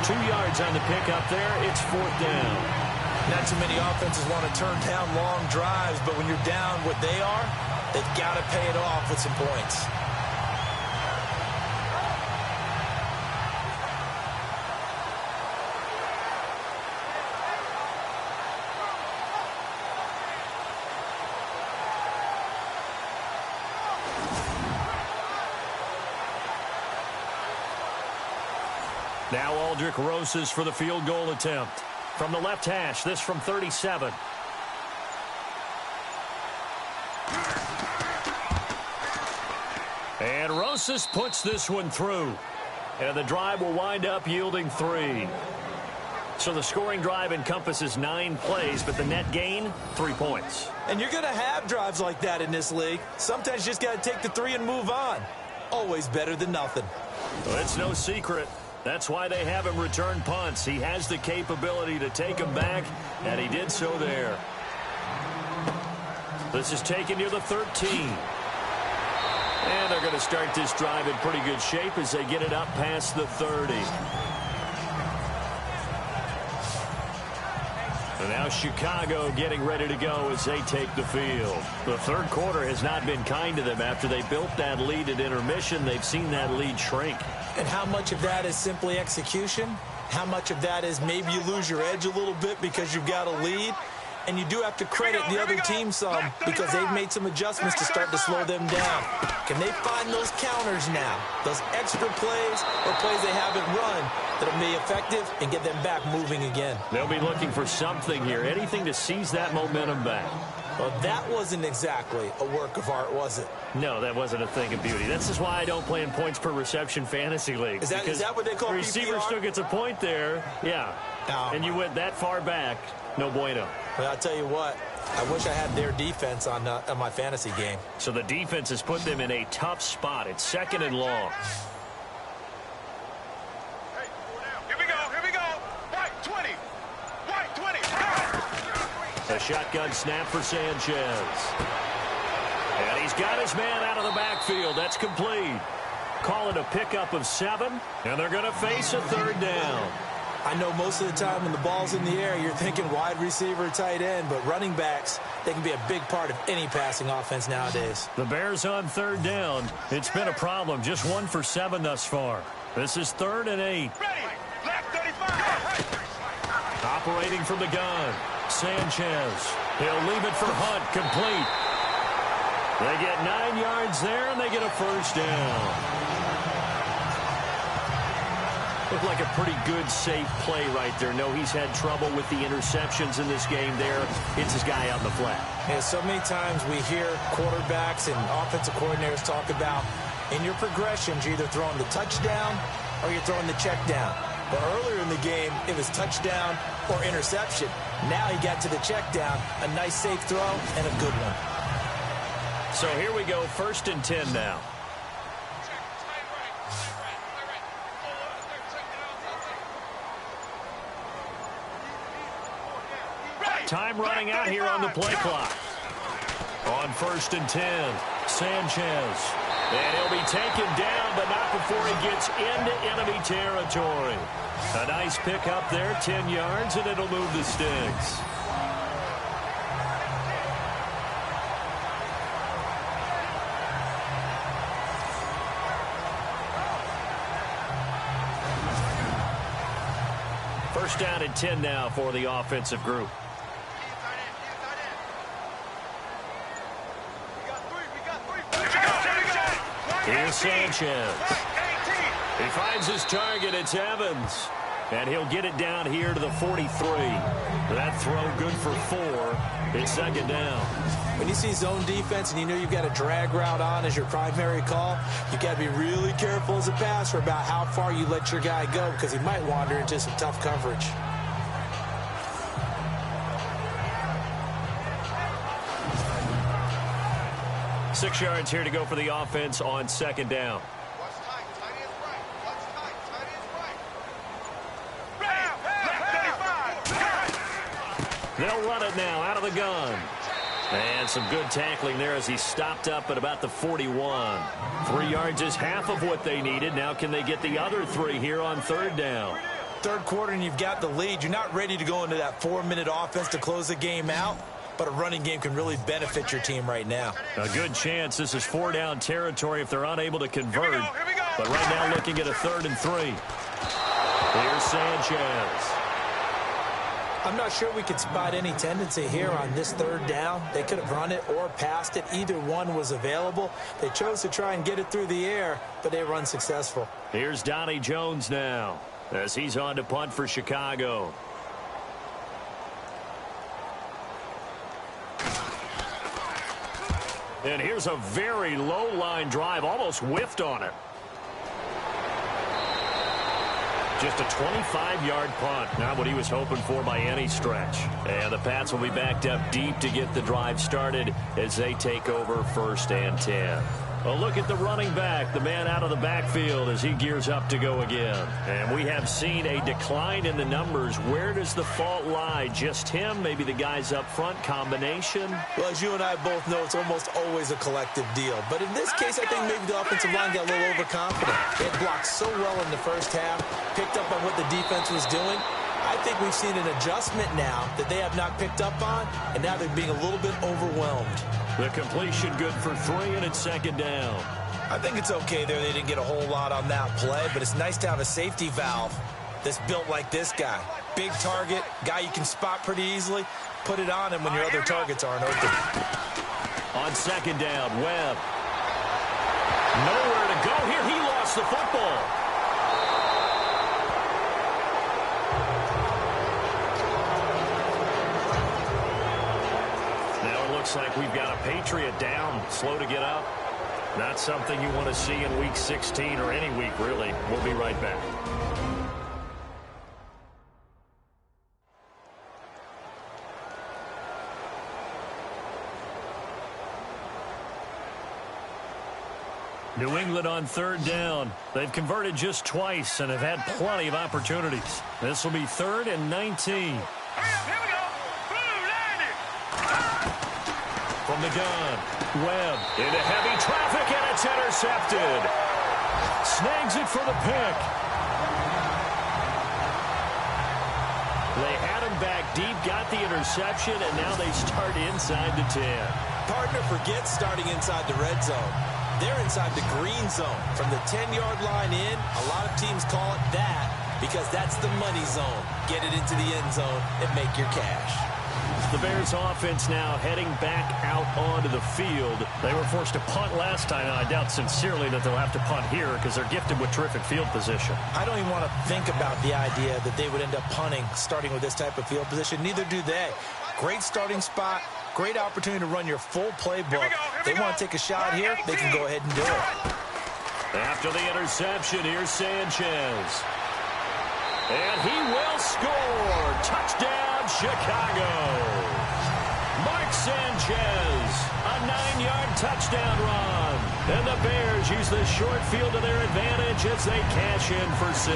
2 yards on the pickup there. It's 4th down. Not too many offenses want to turn down long drives, but when you're down what they are, they've got to pay it off with some points. Now Aldrich Rosas for the field goal attempt. From the left hash, this from 37. And Rosas puts this one through. And the drive will wind up yielding 3. So the scoring drive encompasses 9 plays, but the net gain, 3 points. And you're going to have drives like that in this league. Sometimes you just got to take the 3 and move on. Always better than nothing. Well, it's no secret. That's why they have him return punts. He has the capability to take them back, and he did so there. This is taken near the 13. And they're going to start this drive in pretty good shape as they get it up past the 30. And now Chicago getting ready to go as they take the field. The 3rd quarter has not been kind to them. After they built that lead at intermission, they've seen that lead shrink. And how much of that is simply execution? How much of that is maybe you lose your edge a little bit because you've got a lead? And you do have to credit the other team some because they've made some adjustments to start to slow them down. Can they find those counters now, those extra plays or plays they haven't run that'll be effective and get them back moving again? They'll be looking for something here, anything to seize that momentum back. Well, that wasn't exactly a work of art, was it? No, that wasn't a thing of beauty. This is why I don't play in points per reception fantasy leagues. Is that what they call the receiver PPR? still gets a point there, yeah. And you went that far back, no bueno. Well, I'll tell you what, I wish I had their defense on my fantasy game. So the defense has put them in a tough spot. It's 2nd and long. Here we go. White 20. White 20. A shotgun snap for Sanchez. And he's got his man out of the backfield. That's complete. Call it a pickup of 7, and they're going to face a 3rd down. I know most of the time when the ball's in the air, you're thinking wide receiver, tight end, but running backs, they can be a big part of any passing offense nowadays. The Bears on 3rd down. It's been a problem. Just 1 for 7 thus far. This is 3rd and 8. Ready. Left 35. Operating from the gun. Sanchez. He'll leave it for Hunt. Complete. They get 9 yards there, and they get a 1st down. Looked like a pretty good, safe play right there. No, he's had trouble with the interceptions in this game there. It's his guy out in the flat. Yeah, so many times we hear quarterbacks and offensive coordinators talk about in your progressions, you're either throwing the touchdown or you're throwing the check down. But earlier in the game, it was touchdown or interception. Now he got to the check down, a nice safe throw, and a good one. So here we go, 1st and 10 now. Time running out here on the play clock. On 1st and 10, Sanchez. And he'll be taken down, but not before he gets into enemy territory. A nice pickup there, 10 yards, and it'll move the sticks. First down and 10 now for the offensive group. Here's Sanchez. He finds his target. It's Evans. And he'll get it down here to the 43. That throw good for 4. It's 2nd down. When you see zone defense and you know you've got a drag route on as your primary call, you've got to be really careful as a passer about how far you let your guy go because he might wander into some tough coverage. Six yards here to go for the offense on 2nd down. They'll run it now out of the gun. And some good tackling there as he stopped up at about the 41. 3 yards is half of what they needed. Now can they get the other 3 here on 3rd down? Third quarter and you've got the lead. You're not ready to go into that 4-minute offense to close the game out. But a running game can really benefit your team right now. A good chance this is 4-down territory if they're unable to convert. But right now looking at a 3rd and 3. Here's Sanchez. I'm not sure we could spot any tendency here on this 3rd down. They could have run it or passed it. Either one was available. They chose to try and get it through the air, but they were unsuccessful. Here's Donnie Jones now as he's on to punt for Chicago. And here's a very low line drive, almost whiffed on it. Just a 25-yard punt, not what he was hoping for by any stretch. And the Pats will be backed up deep to get the drive started as they take over 1st and 10. A look at the running back, the man out of the backfield as he gears up to go again. And we have seen a decline in the numbers. Where does the fault lie? Just him? Maybe the guys up front? Combination? Well, as you and I both know, it's almost always a collective deal. But in this case, I think maybe the offensive line got a little overconfident. They had blocked so well in the first half, picked up on what the defense was doing. I think we've seen an adjustment now that they have not picked up on, and now they're being a little bit overwhelmed. The completion good for 3, and it's 2nd down. I think it's okay there. They didn't get a whole lot on that play, but it's nice to have a safety valve that's built like this guy. Big target, guy you can spot pretty easily. Put it on him when your other targets aren't open. On second down, Webb. Nowhere to go here. He lost the football. Now it looks like we've got a Patriot down, slow to get up. Not something you want to see in Week 16 or any week, really. We'll be right back. New England on third down. They've converted just twice and have had plenty of opportunities. This will be 3rd and 19. Here we go. Blue landing. From the gun, Webb into heavy traffic, and it's intercepted. Snags it for the pick. They had him back deep, got the interception, and now they start inside the 10. Partner forgets starting inside the red zone. They're inside the green zone. From the 10-yard line in, a lot of teams call it that because that's the money zone. Get it into the end zone and make your cash. The Bears offense now heading back out onto the field. They were forced to punt last time, and I doubt sincerely that they'll have to punt here because they're gifted with terrific field position. I don't even want to think about the idea that they would end up punting starting with this type of field position. Neither do they. Great starting spot. Great opportunity to run your full playbook. They want to take a shot here, they can go ahead and do it. After the interception, here's Sanchez. And he will score. Touchdown, Chicago. Mark Sanchez, a 9-yard touchdown run. And the Bears use the short field to their advantage as they cash in for 6.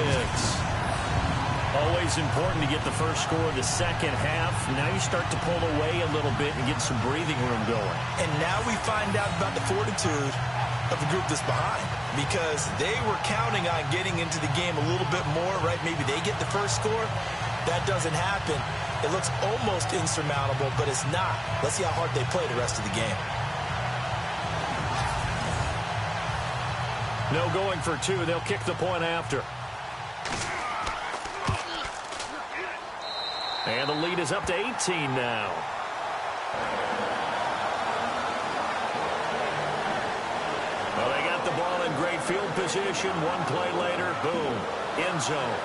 Always important to get the first score of the second half. Now you start to pull away a little bit and get some breathing room going. And now we find out about the fortitude of the group that's behind, because they were counting on getting into the game a little bit more, right? Maybe they get the first score. That doesn't happen. It looks almost insurmountable, but it's not. Let's see how hard they play the rest of the game. No going for 2. They'll kick the point after. And the lead is up to 18 now. Well, they got the ball in great field position. One play later, boom, end zone.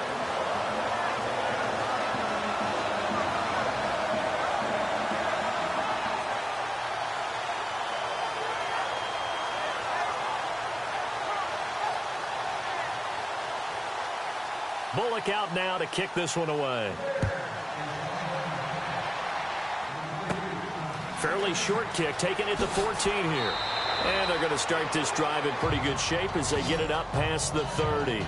Bullock out now to kick this one away. Fairly short kick, taking it to 14 here. And they're going to start this drive in pretty good shape as they get it up past the 30.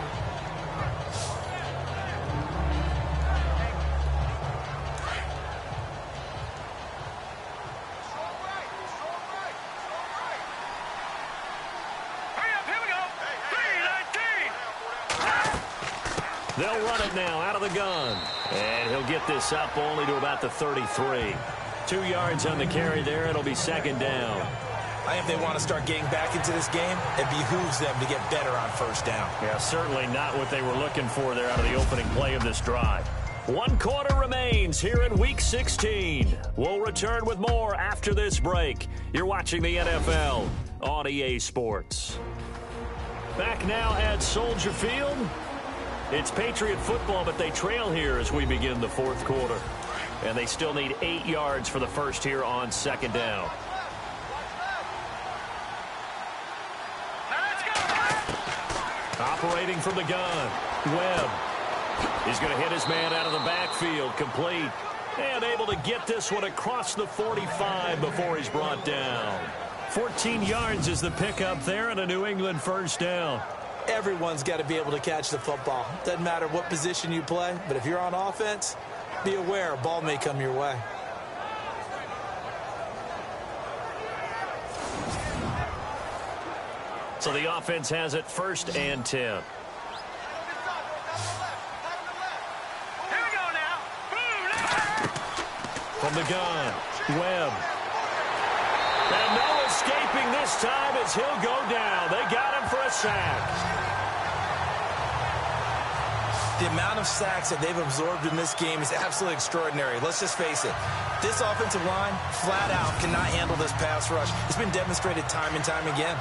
They'll run it now out of the gun. And he'll get this up only to about the 33. 2 yards on the carry there. It'll be second down. I think if they want to start getting back into this game, it behooves them to get better on first down. Yeah, certainly not what they were looking for there out of the opening play of this drive. 1 quarter remains here in Week 16. We'll return with more after this break. You're watching the NFL on EA Sports. Back now at Soldier Field. It's Patriot football, but they trail here as we begin the 4th quarter. And they still need 8 yards for the first here on second down. Operating from the gun, Webb. He's going to hit his man out of the backfield, complete. And able to get this one across the 45 before he's brought down. 14 yards is the pickup there and a New England first down. Everyone's got to be able to catch the football. Doesn't matter what position you play, but if you're on offense, be aware a ball may come your way. So the offense has it 1st and 10. Here we go now. From the gun, Webb. And no escaping this time as he'll go down. They got him for a sack. The amount of sacks that they've absorbed in this game is absolutely extraordinary. Let's just face it. This offensive line, flat out, cannot handle this pass rush. It's been demonstrated time and time again.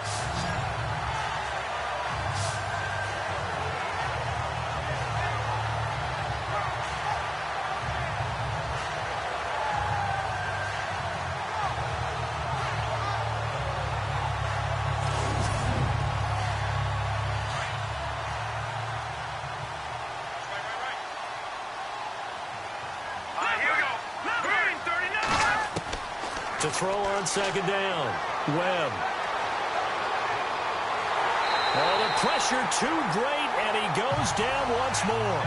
To throw on second down, Webb. Oh, the pressure too great, and he goes down once more.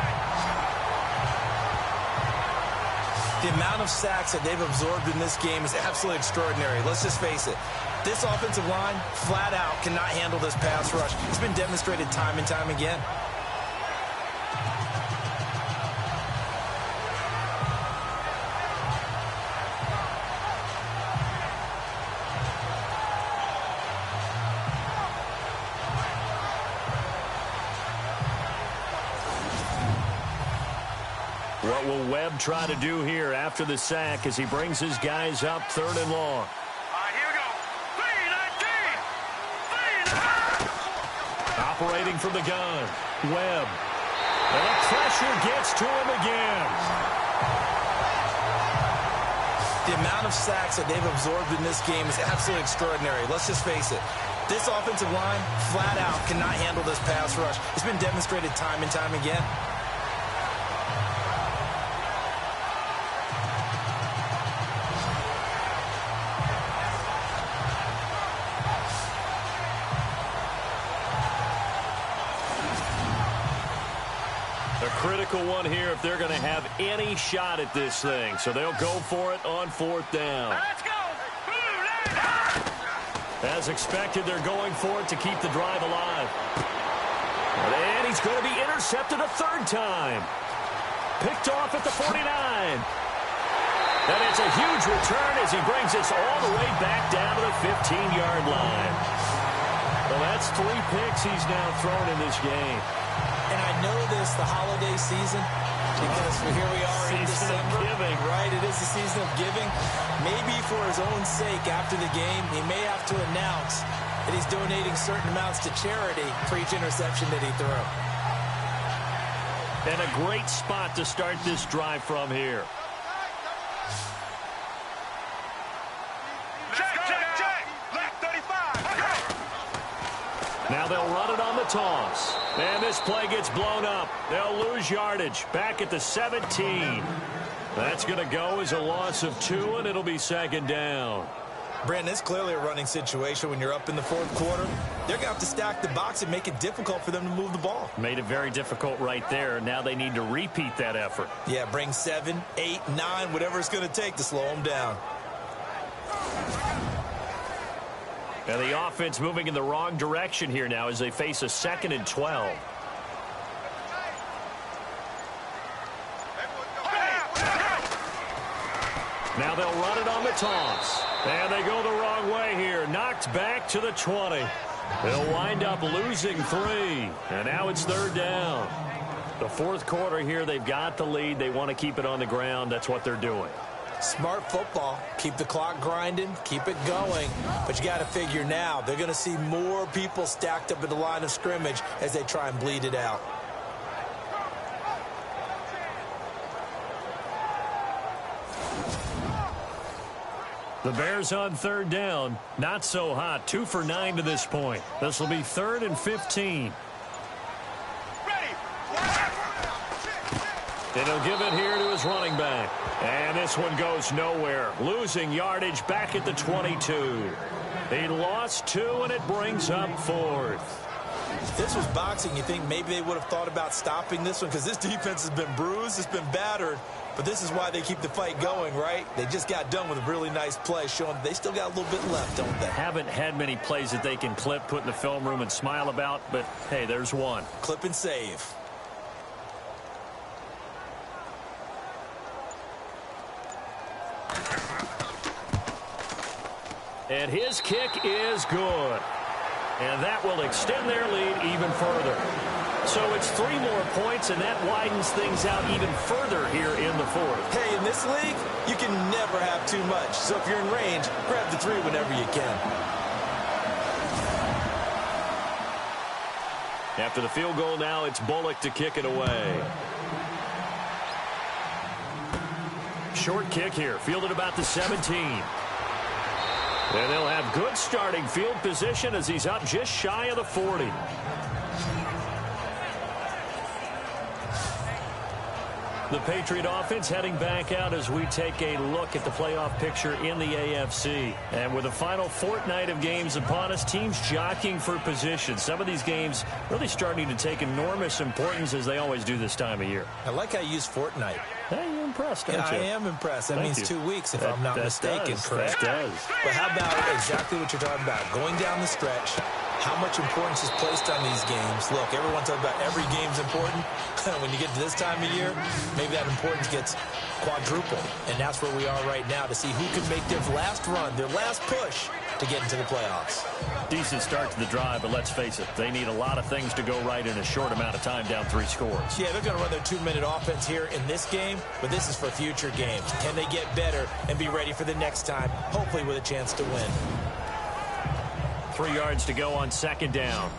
The amount of sacks that they've absorbed in this game is absolutely extraordinary. Let's just face it. This offensive line, flat out, cannot handle this pass rush. It's been demonstrated time and time again. What will Webb try to do here after the sack as he brings his guys up 3rd and long? Here we go. 3-19. Operating from the gun, Webb. And the pressure gets to him again. The amount of sacks that they've absorbed in this game is absolutely extraordinary. Let's just face it. This offensive line, flat out, cannot handle this pass rush. It's been demonstrated time and time again. A critical one here if they're going to have any shot at this thing. So they'll go for it on 4th down. Let's go. As expected, they're going for it to keep the drive alive. And he's going to be intercepted a 3rd time. Picked off at the 49. And it's a huge return as he brings us all the way back down to the 15-yard line. Well, that's 3 picks he's now thrown in this game. And I know this, the holiday season, because here we are in December. Giving. Right, it is the season of giving. Maybe for his own sake after the game, he may have to announce that he's donating certain amounts to charity for each interception that he threw. And a great spot to start this drive from here. Now they'll run it on the toss. And this play gets blown up. They'll lose yardage back at the 17. That's going to go as a loss of 2, and it'll be 2nd down. Brandon, it's clearly a running situation when you're up in the 4th quarter. They're going to have to stack the box and make it difficult for them to move the ball. Made it very difficult right there. Now they need to repeat that effort. Yeah, bring 7, 8, 9, whatever it's going to take to slow them down. And the offense moving in the wrong direction here now as they face a 2nd and 12. Now they'll run it on the toss. And they go the wrong way here. Knocked back to the 20. They'll wind up losing 3. And now it's 3rd down. The 4th quarter here, they've got the lead. They want to keep it on the ground. That's what they're doing. Smart football. Keep the clock grinding. Keep it going. But you got to figure now they're going to see more people stacked up at the line of scrimmage as they try and bleed it out. The Bears on 3rd down. Not so hot. 2 for 9 to this point. This will be 3rd and 15. And he'll give it here to his running back. And this one goes nowhere. Losing yardage back at the 22. He lost 2, and it brings up 4th. If this was boxing, you think maybe they would have thought about stopping this one because this defense has been bruised, it's been battered. But this is why they keep the fight going, right? They just got done with a really nice play, showing they still got a little bit left, don't they? Haven't had many plays that they can clip, put in the film room, and smile about. But, hey, there's one. Clip and save. And his kick is good. And that will extend their lead even further. So it's 3 more points, and that widens things out even further here in the fourth. Hey, in this league, you can never have too much. So if you're in range, grab the 3 whenever you can. After the field goal now, it's Bullock to kick it away. Short kick here, fielded about the 17. And they'll have good starting field position as he's up just shy of the 40. The Patriot offense heading back out as we take a look at the playoff picture in the AFC. And with the final fortnight of games upon us, teams jockeying for position. Some of these games really starting to take enormous importance as they always do this time of year. I like how you use fortnight. Hey, you're impressed, aren't you? I am impressed. That means 2 weeks, if I'm not mistaken, correct? That does. But how about exactly what you're talking about? Going down the stretch, how much importance is placed on these games? Look, everyone talks about every game's important. When you get to this time of year, maybe that importance gets quadrupled. And that's where we are right now to see who can make their last run, their last push to get into the playoffs. Decent start to the drive, but let's face it, they need a lot of things to go right in a short amount of time, down 3 scores. Yeah, they're going to run their 2-minute offense here in this game, but this is for future games. Can they get better and be ready for the next time, hopefully with a chance to win? 3 yards to go on 2nd down.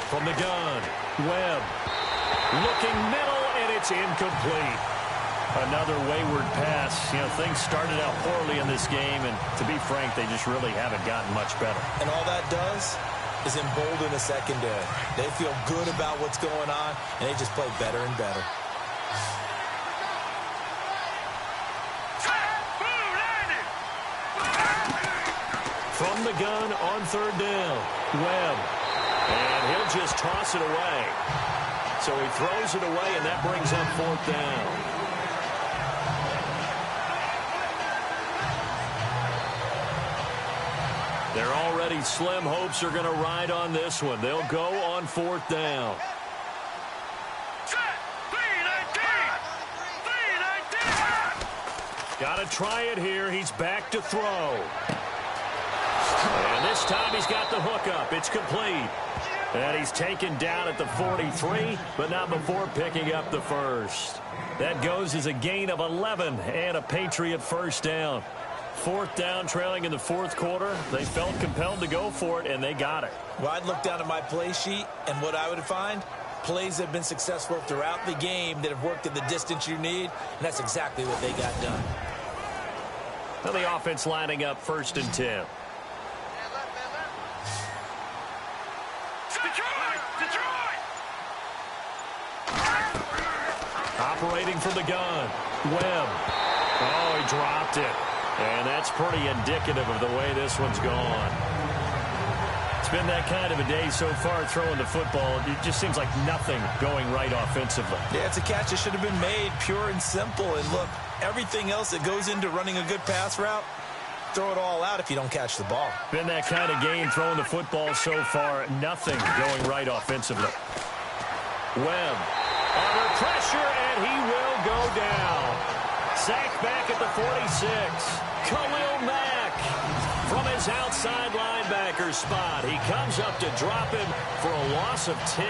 From the gun, Webb looking middle, and it's incomplete. Another wayward pass. You know, things started out poorly in this game, and to be frank, they just really haven't gotten much better. And all that does is embolden the secondary. They feel good about what's going on, and they just play better and better. From the gun on 3rd down, Webb. And he'll just toss it away. So he throws it away, and that brings up 4th down. Their already slim hopes are going to ride on this one. They'll go on 4th down. Got to try it here. He's back to throw. And this time he's got the hook up. It's complete. And he's taken down at the 43, but not before picking up the first. That goes as a gain of 11 and a Patriot first down. 4th down, trailing in the 4th quarter. They felt compelled to go for it, and they got it. Well, I'd look down at my play sheet, and what I would find, plays have been successful throughout the game that have worked at the distance you need, and that's exactly what they got done. Now the offense lining up 1st and 10. Operating from the gun, Webb. Oh, he dropped it. And that's pretty indicative of the way this one's gone. It's been that kind of a day so far throwing the football. It just seems like nothing going right offensively. Yeah, it's a catch that should have been made, pure and simple. And look, everything else that goes into running a good pass route, throw it all out if you don't catch the ball. Been that kind of game throwing the football so far. Nothing going right offensively. Webb under pressure, and he will go down. Sacked back at the 46. Khalil Mack from his outside linebacker spot. He comes up to drop him for a loss of 10.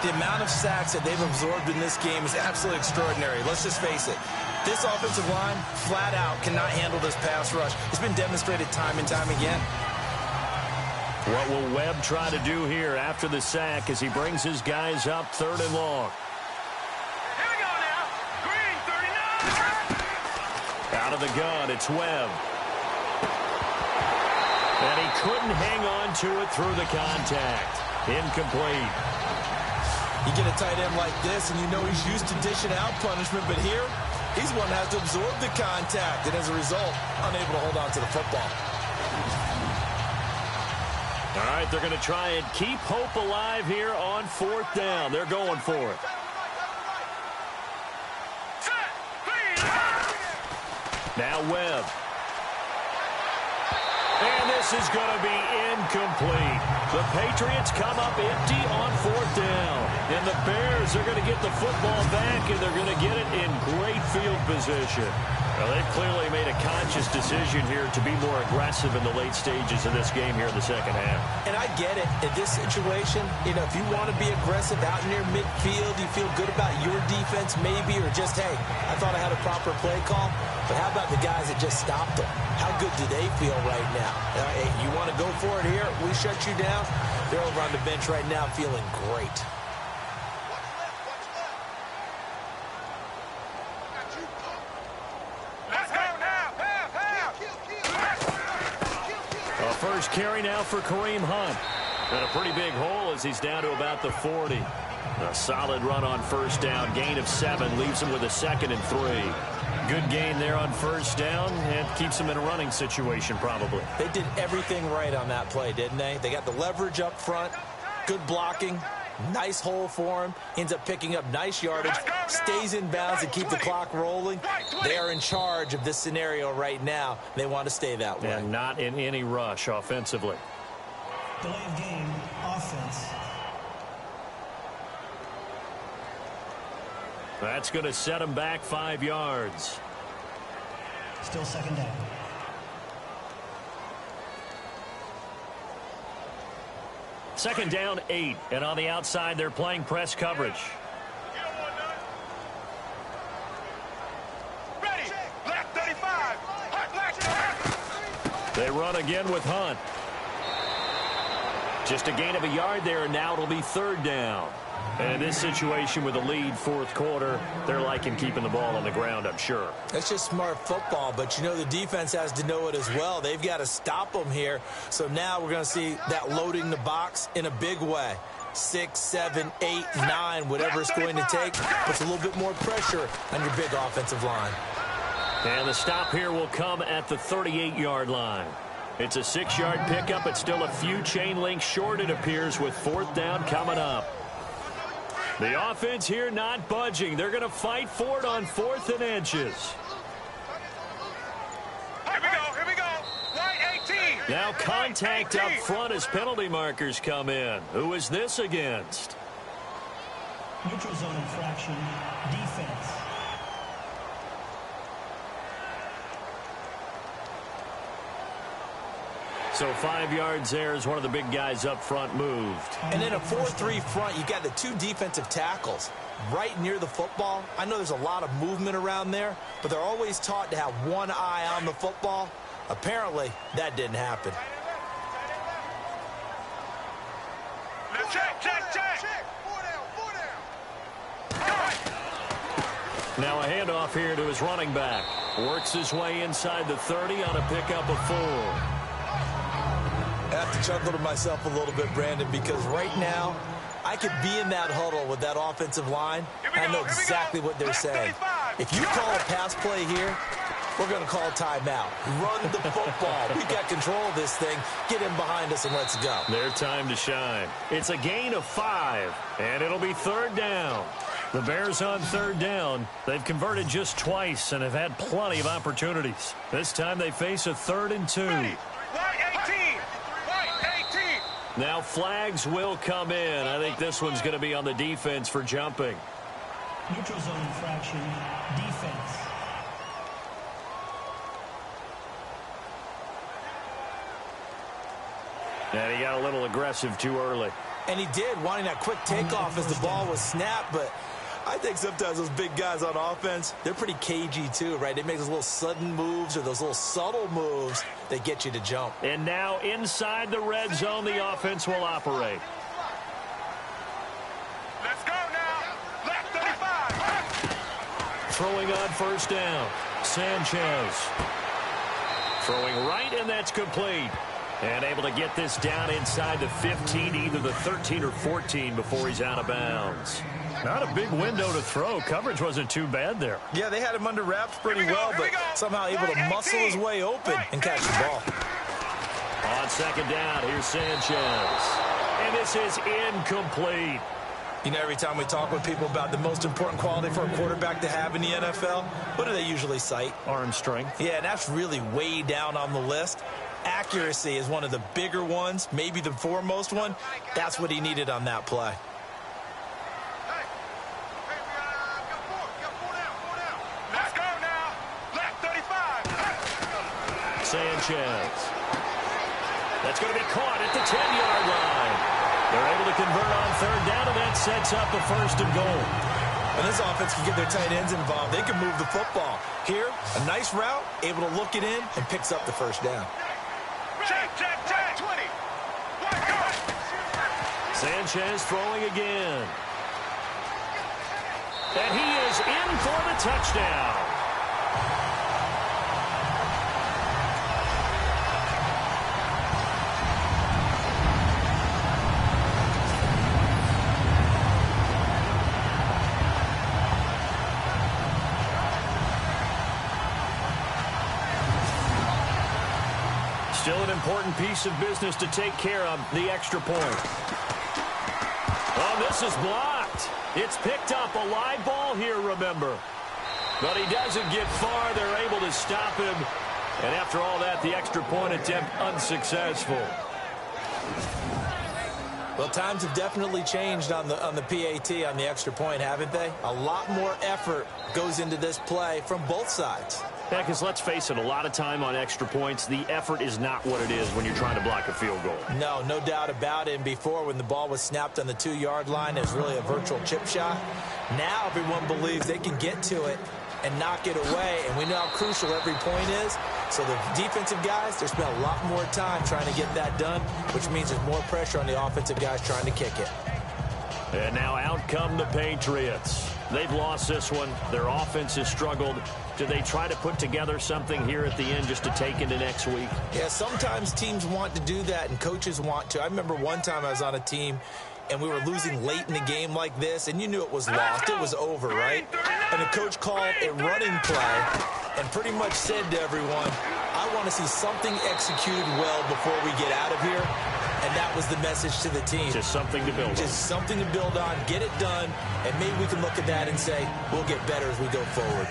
The amount of sacks that they've absorbed in this game is absolutely extraordinary. Let's just face it. This offensive line, flat out, cannot handle this pass rush. It's been demonstrated time and time again. What will Webb try to do here after the sack as he brings his guys up 3rd and long? Here we go now. Green, 39. Out of the gun, it's Webb. And he couldn't hang on to it through the contact. Incomplete. You get a tight end like this, and you know he's used to dishing out punishment, but here, he's one that has to absorb the contact, and as a result, unable to hold on to the football. All right, they're going to try and keep hope alive here on 4th down. They're going for it. Now Webb. And And this is going to be incomplete. The Patriots come up empty on 4th down. And the Bears are going to get the football back, and they're going to get it in great field position. Well, they've clearly made a conscious decision here to be more aggressive in the late stages of this game here in the second half. And I get it. In this situation, if you want to be aggressive out near midfield, you feel good about your defense maybe, or just, hey, I thought I had a proper play call. But how about the guys that just stopped them? How good do they feel right now? Hey, you want to go for it here? We shut you down. They're over on the bench right now feeling great. First carry now for Kareem Hunt. And a pretty big hole as he's down to about the 40. A solid run on first down. Gain of 7 leaves him with a 2nd and 3. Good gain there on first down and keeps him in a running situation probably. They did everything right on that play, didn't they? They got the leverage up front, good blocking, nice hole for him, ends up picking up nice yardage, stays in bounds and keep the clock rolling. They are in charge of this scenario right now. They want to stay that way. And not in any rush offensively. Delay of game, offense. That's going to set him back 5 yards. Still 2nd down. Second down, 8. And on the outside, they're playing press coverage. Ready. Left 35. Left. They run again with Hunt. Just a gain of a yard there, and now it'll be 3rd down. And in this situation with a lead 4th quarter, they're liking keeping the ball on the ground, I'm sure. That's just smart football, but the defense has to know it as well. They've got to stop them here. So now we're going to see that loading the box in a big way. 6, 7, 8, 9, whatever it's going to take, puts a little bit more pressure on your big offensive line. And the stop here will come at the 38-yard line. It's a 6-yard pickup. It's still a few chain links short, it appears, with 4th down coming up. The offense here not budging. They're going to fight for it on 4th and inches. Here we go. Right 18. Now contact up front as penalty markers come in. Who is this against? Neutral zone infraction, defense. So 5 yards there as one of the big guys up front moved. And in a 4-3 front, you got the 2 defensive tackles right near the football. I know there's a lot of movement around there, but they're always taught to have one eye on the football. Apparently, that didn't happen. Check. 4 down. Now a handoff here to his running back. Works his way inside the 30 on a pickup of 4. I have to chuckle to myself a little bit, Brandon, because right now I could be in that huddle with that offensive line, and I know exactly what they're saying. If you call a pass play here, we're going to call a timeout. Run the football. We got control of this thing. Get in behind us and let's go. Their time to shine. It's a gain of 5, and it'll be 3rd down. The Bears on 3rd down. They've converted just twice and have had plenty of opportunities. This time they face a 3rd and 2. Right 18. Now flags will come in. I think this one's going to be on the defense for jumping. Neutral zone infraction, defense. And he got a little aggressive too early. And he did, wanting that quick takeoff as the ball was snapped, but I think sometimes those big guys on offense, they're pretty cagey too, right? They make those little sudden moves or those little subtle moves that get you to jump. And now inside the red zone, the offense will operate. Let's go now. Left 35. Throwing on first down. Sanchez. Throwing right, and that's complete. And able to get this down inside the 15, either the 13 or 14 before he's out of bounds. Not a big window to throw. Coverage wasn't too bad there. Yeah, they had him under wraps pretty well, but somehow able to muscle his way open and catch the ball. On 2nd down, here's Sanchez. And this is incomplete. Every time we talk with people about the most important quality for a quarterback to have in the NFL, what do they usually cite? Arm strength. Yeah, and that's really way down on the list. accuracy is one of the bigger ones, maybe the foremost one. That's what he needed on that play. Let's go now. Left 35. Sanchez. That's going to be caught at the 10-yard line. They're able to convert on third down, and that sets up a 1st and goal. When this offense can get their tight ends involved, they can move the football. Here, a nice route, able to look it in, and picks up the 1st down. Check, check, check. 20. Sanchez throwing again. And he is in for the touchdown. Still an important piece of business to take care of, the extra point. Oh, this is blocked. It's picked up, a live ball here, remember. But he doesn't get far. They're able to stop him. And after all that, the extra point attempt unsuccessful. Well, times have definitely changed on the PAT, on the extra point, haven't they? A lot more effort goes into this play from both sides. Yeah, because let's face it, a lot of time on extra points, the effort is not what it is when you're trying to block a field goal. No doubt about it. And before, when the ball was snapped on the 2-yard line, it was really a virtual chip shot. Now everyone believes they can get to it and knock it away, and we know how crucial every point is. So the defensive guys, they spent a lot more time trying to get that done, which means there's more pressure on the offensive guys trying to kick it. And now out come the Patriots. They've lost this one. Their offense has struggled. Do they try to put together something here at the end just to take into next week? Yeah, sometimes teams want to do that and coaches want to. I remember one time I was on a team and we were losing late in the game like this, and you knew it was lost. It was over, right? And the coach called a running play and pretty much said to everyone, I want to see something executed well before we get out of here. And that was the message to the team. Just something to build on. Just something to build on, get it done, and maybe we can look at that and say, we'll get better as we go forward.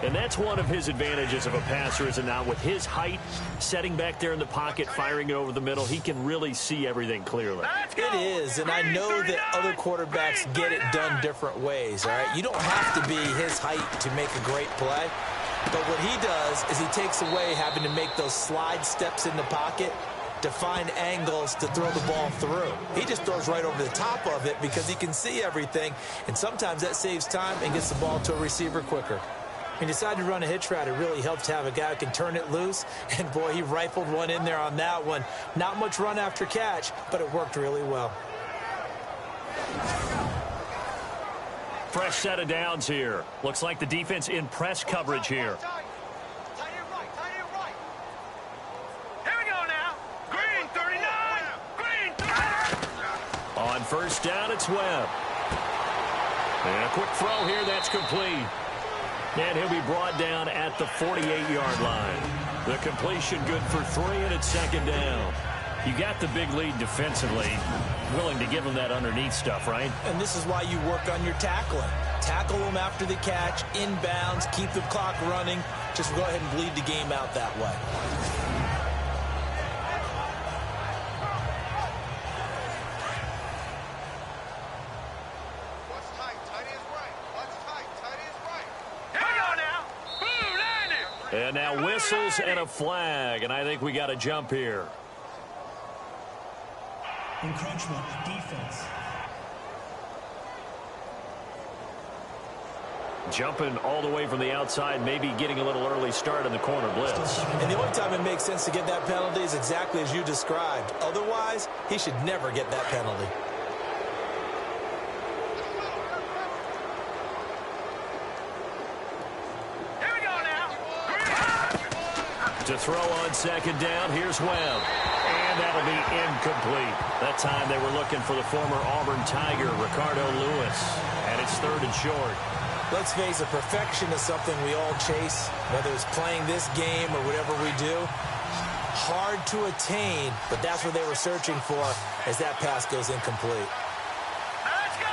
And that's one of his advantages of a passer, is it not? With his height, setting back there in the pocket, firing it over the middle, he can really see everything clearly. It is, and I know that other quarterbacks get it done different ways, all right? You don't have to be his height to make a great play. But what he does is he takes away having to make those slide steps in the pocket to find angles to throw the ball through. He just throws right over the top of it because he can see everything, and sometimes that saves time and gets the ball to a receiver quicker. He decided to run a hitch route. It really helps to have a guy who can turn it loose, and boy, he rifled one in there on that one. Not much run after catch, but it worked really well. Fresh set of downs here. Looks like the defense in press coverage here. On first down, it's Webb. And a quick throw here, that's complete. And he'll be brought down at the 48-yard line. The completion good for 3, and it's second down. You got the big lead defensively, willing to give him that underneath stuff, right? And this is why you work on your tackling. Tackle them after the catch, inbounds, keep the clock running. Just go ahead and bleed the game out that way. And now whistles and a flag, and I think we got a jump here. Encroachment, defense. Jumping all the way from the outside, maybe getting a little early start in the corner blitz. And the only time it makes sense to get that penalty is exactly as you described. Otherwise, he should never get that penalty. To throw on second down, here's Webb. And that'll be incomplete. That time they were looking for the former Auburn Tiger, Ricardo Lewis. And it's 3rd and short. Let's face it, perfection is something we all chase, whether it's playing this game or whatever we do. Hard to attain, but that's what they were searching for as that pass goes incomplete. Let's go!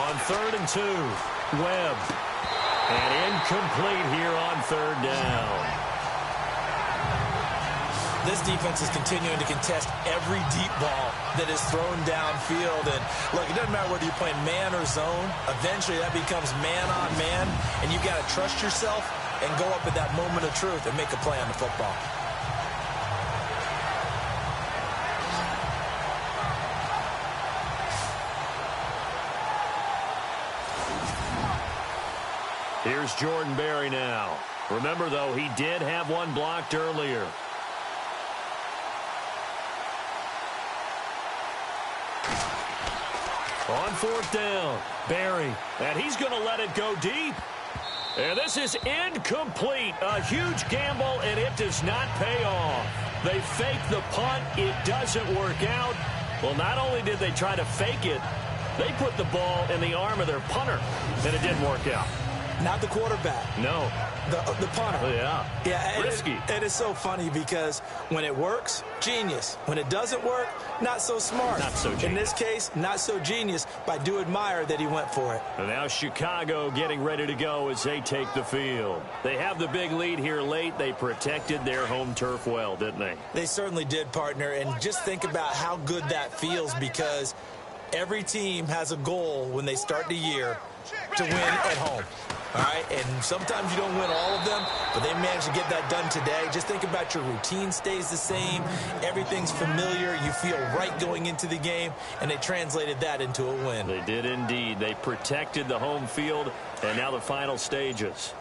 On 3rd and 2, Webb. And incomplete here on third down. This defense is continuing to contest every deep ball that is thrown downfield. And, look, it doesn't matter whether you're playing man or zone. Eventually, that becomes man-on-man, and you've got to trust yourself and go up at that moment of truth and make a play on the football. Here's Jordan Berry now. Remember, though, he did have one blocked earlier. On fourth down, Berry, and he's going to let it go deep. And this is incomplete. A huge gamble, and it does not pay off. They fake the punt. It doesn't work out. Well, not only did they try to fake it, they put the ball in the arm of their punter, and it didn't work out. Not the quarterback. No. The punter. Oh, yeah. Risky. And it's so funny because when it works, genius. When it doesn't work, not so smart. Not so genius. In this case, not so genius, but I do admire that he went for it. And now Chicago getting ready to go as they take the field. They have the big lead here late. They protected their home turf well, didn't they? They certainly did, partner. And just think about how good that feels because every team has a goal when they start the year to win at home. All right, and sometimes you don't win all of them, but they managed to get that done today. Just think about your routine stays the same. Everything's familiar. You feel right going into the game, and they translated that into a win. They did indeed. They protected the home field, and now the final stages.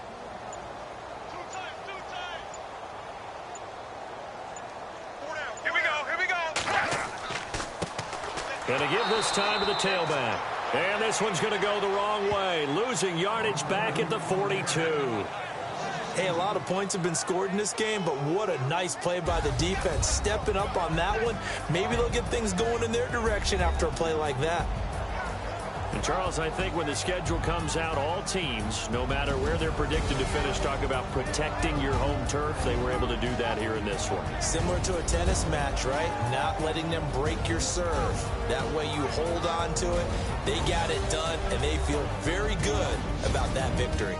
Here we go. Going to give this time to the tailback. And this one's going to go the wrong way, losing yardage back at the 42. Hey, a lot of points have been scored in this game, but what a nice play by the defense. Stepping up on that one, maybe they'll get things going in their direction after a play like that. And Charles, I think when the schedule comes out, all teams, no matter where they're predicted to finish, talk about protecting your home turf. They were able to do that here in this one. Similar to a tennis match, right? Not letting them break your serve. That way you hold on to it. They got it done, and they feel very good about that victory.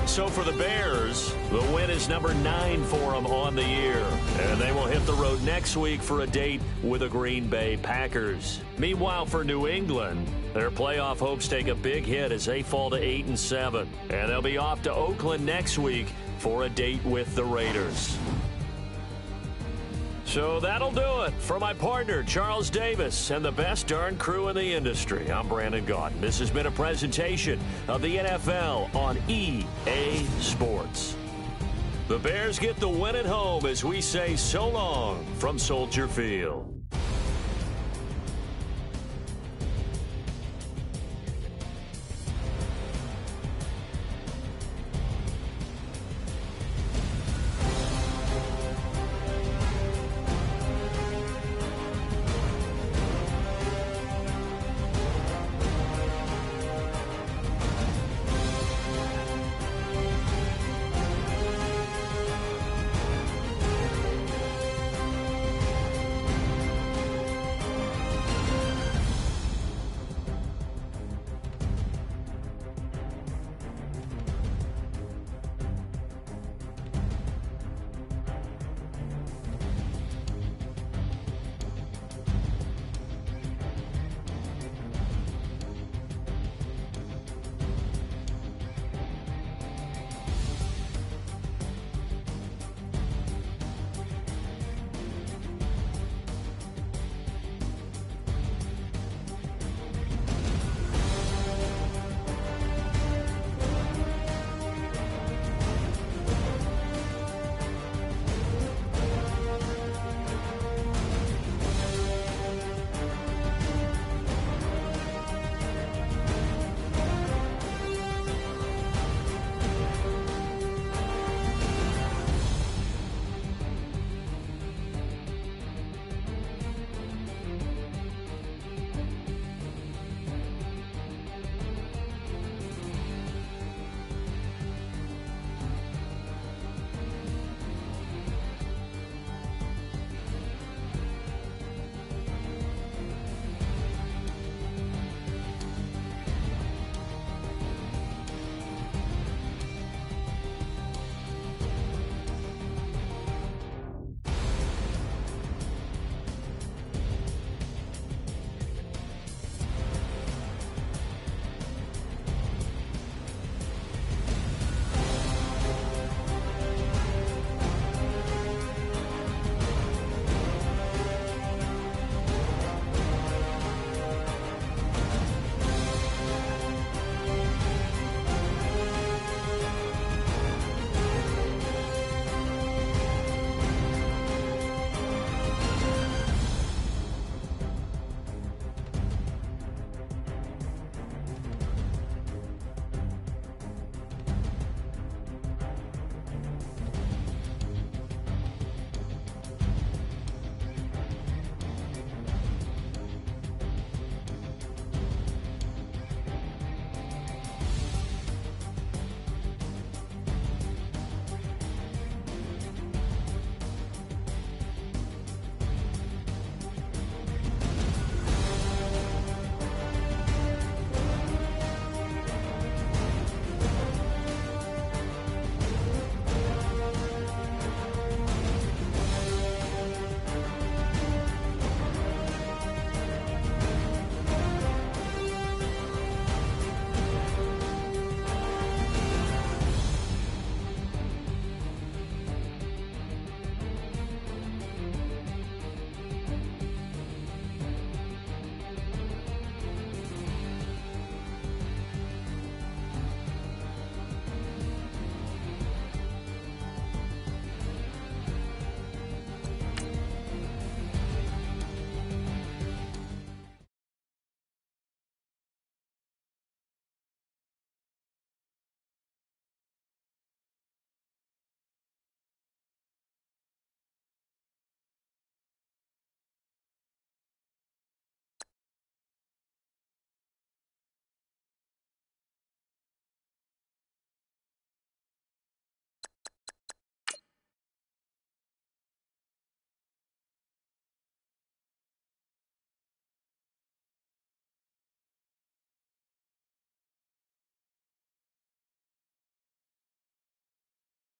So for the Bears, the win is number 9 for them on the year. And they will hit the road next week for a date with the Green Bay Packers. Meanwhile, for New England, their playoff hopes take a big hit as they fall to 8-7. And they'll be off to Oakland next week for a date with the Raiders. So that'll do it. For my partner, Charles Davis, and the best darn crew in the industry, I'm Brandon Gaudin. This has been a presentation of the NFL on EA Sports. The Bears get the win at home as we say so long from Soldier Field.